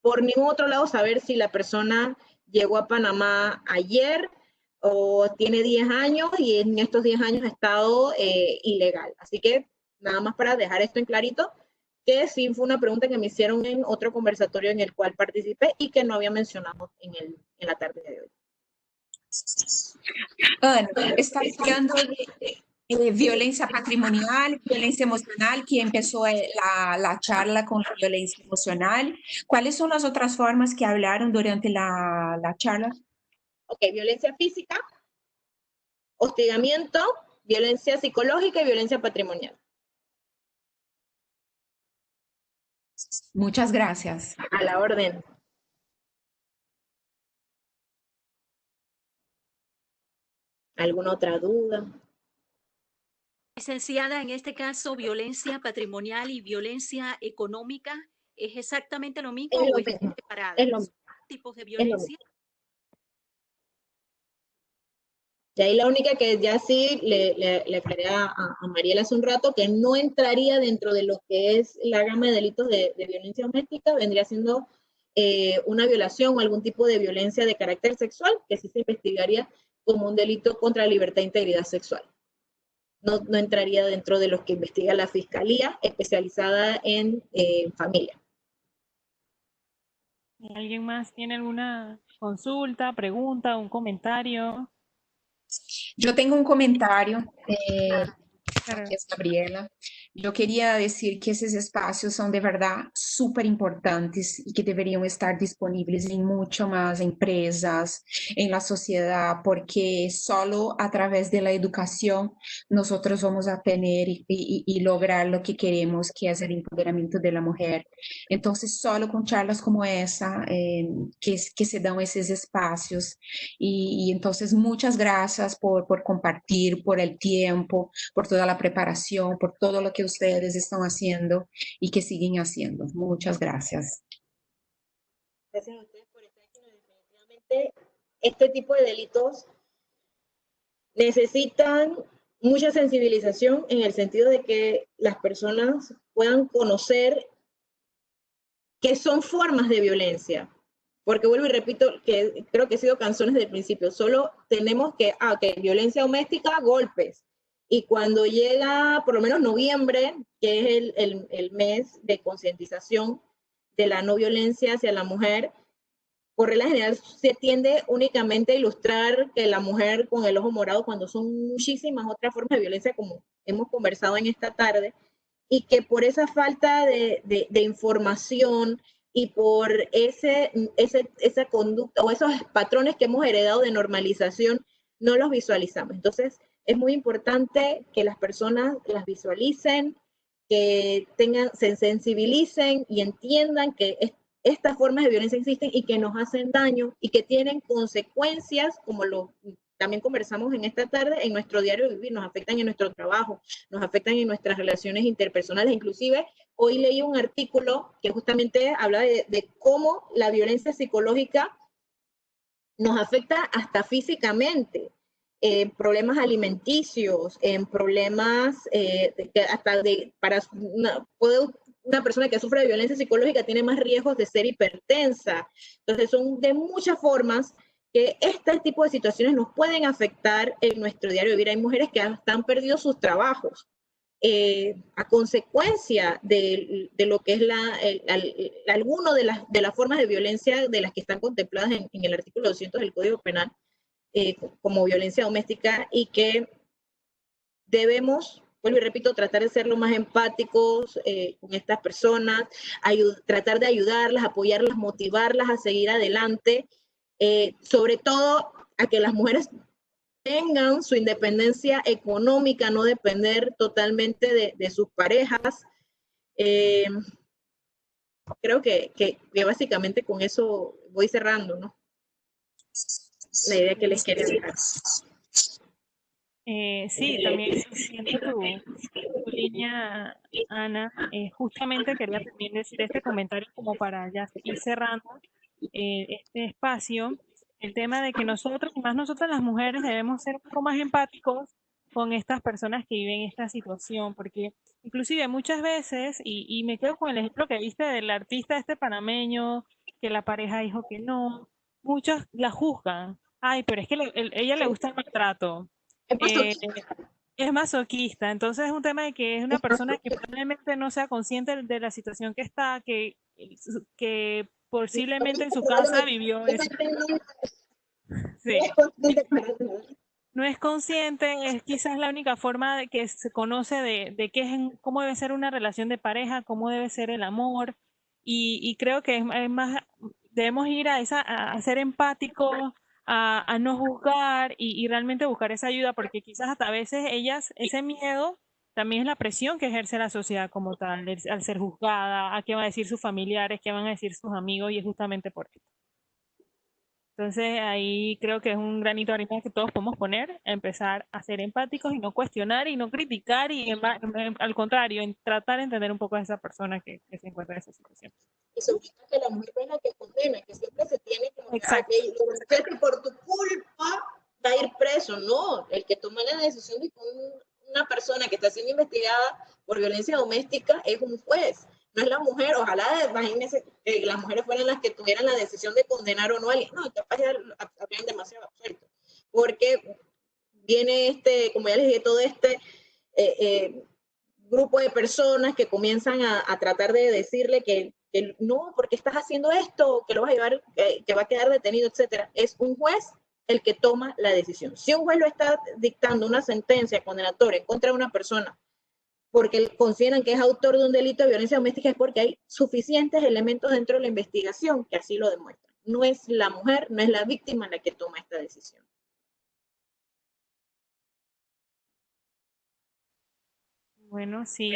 por ningún otro lado saber si la persona llegó a Panamá ayer o tiene 10 años y en estos 10 años ha estado ilegal. Así que nada más para dejar esto en clarito, que sí fue una pregunta que me hicieron en otro conversatorio en el cual participé y que no había mencionado en la tarde de hoy. Ana, está hablando de violencia patrimonial, violencia emocional, que empezó la charla con la violencia emocional. ¿Cuáles son las otras formas que hablaron durante la charla? Ok, violencia física, hostigamiento, violencia psicológica y violencia patrimonial. Muchas gracias. A la orden. ¿Alguna otra duda? Licenciada, en este caso, violencia patrimonial y violencia económica, ¿es exactamente lo mismo Es o lo están mismo. separadas? Es lo mismo. ¿Tipos de Es lo violencia? mismo. Y ahí la única que ya sí le aclaré a Mariela hace un rato, que no entraría dentro de lo que es la gama de delitos de violencia doméstica, vendría siendo una violación o algún tipo de violencia de carácter sexual, que sí se investigaría como un delito contra la libertad e integridad sexual. No entraría dentro de los que investiga la Fiscalía especializada en familia. ¿Alguien más tiene alguna consulta, pregunta, un comentario? Yo tengo un comentario, Claro. es Gabriela. Yo quería decir que esos espacios son de verdad súper importantes y que deberían estar disponibles en mucho más empresas, en la sociedad, porque solo a través de la educación nosotros vamos a tener y lograr lo que queremos, que es el empoderamiento de la mujer. Entonces, solo con charlas como esa, que se dan esos espacios. Y entonces, muchas gracias por compartir, por el tiempo, por toda la preparación, por todo lo que ustedes están haciendo y que siguen haciendo. Muchas gracias. Gracias a ustedes por estar aquí. Definitivamente, este tipo de delitos necesitan mucha sensibilización en el sentido de que las personas puedan conocer que son formas de violencia. Porque vuelvo y repito, que creo que he sido canzones del principio, solo tenemos que, violencia doméstica, golpes. Y cuando llega, por lo menos noviembre, que es el mes de concientización de la no violencia hacia la mujer, por regla general se tiende únicamente a ilustrar que la mujer con el ojo morado, cuando son muchísimas otras formas de violencia, como hemos conversado en esta tarde, y que por esa falta de información y por esa conducta o esos patrones que hemos heredado de normalización, no los visualizamos. Entonces, es muy importante que las personas las visualicen, que se sensibilicen y entiendan que estas formas de violencia existen y que nos hacen daño y que tienen consecuencias, como también conversamos en esta tarde, en nuestro diario vivir, nos afectan en nuestro trabajo, nos afectan en nuestras relaciones interpersonales. Inclusive, hoy leí un artículo que justamente habla de cómo la violencia psicológica nos afecta hasta físicamente, en problemas alimenticios, en problemas una persona que sufre de violencia psicológica tiene más riesgos de ser hipertensa. Entonces son de muchas formas que este tipo de situaciones nos pueden afectar en nuestro diario vivir. Hay mujeres que han perdido sus trabajos a consecuencia de lo que es alguno de las formas de violencia de las que están contempladas en el artículo 200 del Código Penal como violencia doméstica, y que debemos, vuelvo y repito, tratar de ser lo más empáticos con estas personas, tratar de ayudarlas, apoyarlas, motivarlas a seguir adelante, sobre todo a que las mujeres tengan su independencia económica, no depender totalmente de sus parejas. Creo que básicamente con eso voy cerrando, ¿no? La idea que les quería dejar. Sí, también siento tu línea, Ana. Justamente quería también decir este comentario como para ya ir cerrando este espacio. El tema de que nosotros, y más nosotras las mujeres, debemos ser un poco más empáticos con estas personas que viven esta situación, porque inclusive muchas veces, y me quedo con el ejemplo que viste del artista este panameño, que la pareja dijo que no, muchos la juzgan. Ay, pero es que ella le gusta el maltrato. Es masoquista, entonces es un tema de que es una persona que probablemente no sea consciente de la situación que está, que posiblemente en su casa vivió eso. Sí. No es consciente, es quizás la única forma de que se conoce de qué es, cómo debe ser una relación de pareja, cómo debe ser el amor, y creo que es más, debemos ir a ser empáticos, a no juzgar y realmente buscar esa ayuda, porque quizás hasta a veces ellas, ese miedo también es la presión que ejerce la sociedad como tal, al ser juzgada, a qué van a decir sus familiares, qué van a decir sus amigos, y es justamente por esto. Entonces ahí creo que es un granito de arena que todos podemos poner, empezar a ser empáticos y no cuestionar y no criticar y al contrario, en tratar de entender un poco a esa persona que se encuentra en esa situación. Y sobre todo que la mujer no es la que condena, que siempre se tiene como que por tu culpa va a ir preso. No, el que toma la decisión de que una persona que está siendo investigada por violencia doméstica es un juez. No es la mujer, ojalá, imagínense, que las mujeres fueran las que tuvieran la decisión de condenar o no a alguien. No, capaz ya habrían demasiado absuelto. Porque viene como ya les dije, todo grupo de personas que comienzan a tratar de decirle que no, porque estás haciendo esto, que lo vas a llevar, que va a quedar detenido, etcétera. Es un juez el que toma la decisión. Si un juez lo está dictando una sentencia condenatoria en contra de una persona porque consideran que es autor de un delito de violencia doméstica, es porque hay suficientes elementos dentro de la investigación que así lo demuestran. No es la mujer, no es la víctima la que toma esta decisión. Bueno, sí.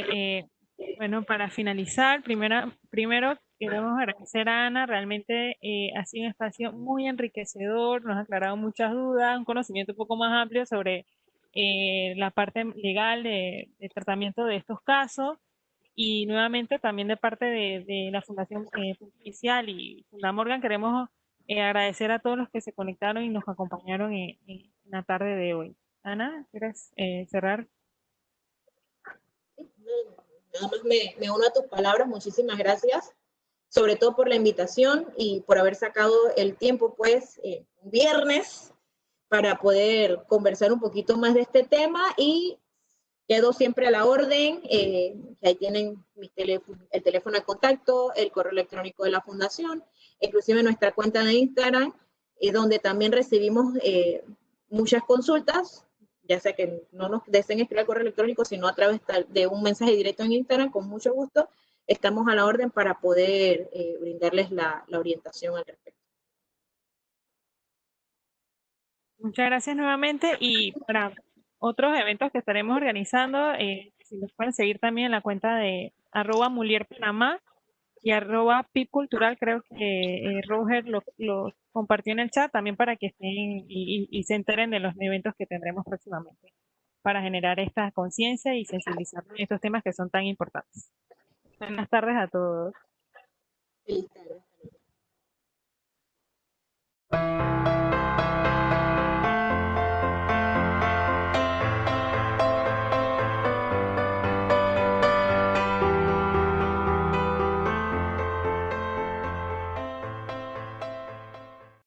Bueno, para finalizar, primero queremos agradecer a Ana, realmente ha sido un espacio muy enriquecedor, nos ha aclarado muchas dudas, un conocimiento un poco más amplio sobre la parte legal de tratamiento de estos casos, y nuevamente también de parte de la Fundación Inicial y Fundamorgan queremos agradecer a todos los que se conectaron y nos acompañaron en la tarde de hoy. Ana, ¿quieres cerrar? Nada más me uno a tus palabras, muchísimas gracias, sobre todo por la invitación y por haber sacado el tiempo, pues, un viernes para poder conversar un poquito más de este tema, y quedo siempre a la orden. Ahí tienen el teléfono de contacto, el correo electrónico de la fundación, inclusive nuestra cuenta de Instagram, donde también recibimos muchas consultas, ya sea que no nos deseen escribir al correo electrónico, sino a través de un mensaje directo en Instagram, con mucho gusto estamos a la orden para poder brindarles la orientación al respecto. Muchas gracias nuevamente, y para otros eventos que estaremos organizando, si nos pueden seguir también en la cuenta de @mulierpanamá y @pipcultural, creo que Roger lo compartió en el chat también para que estén y se enteren de los eventos que tendremos próximamente para generar esta conciencia y sensibilizar en estos temas que son tan importantes. Buenas tardes a todos. Feliz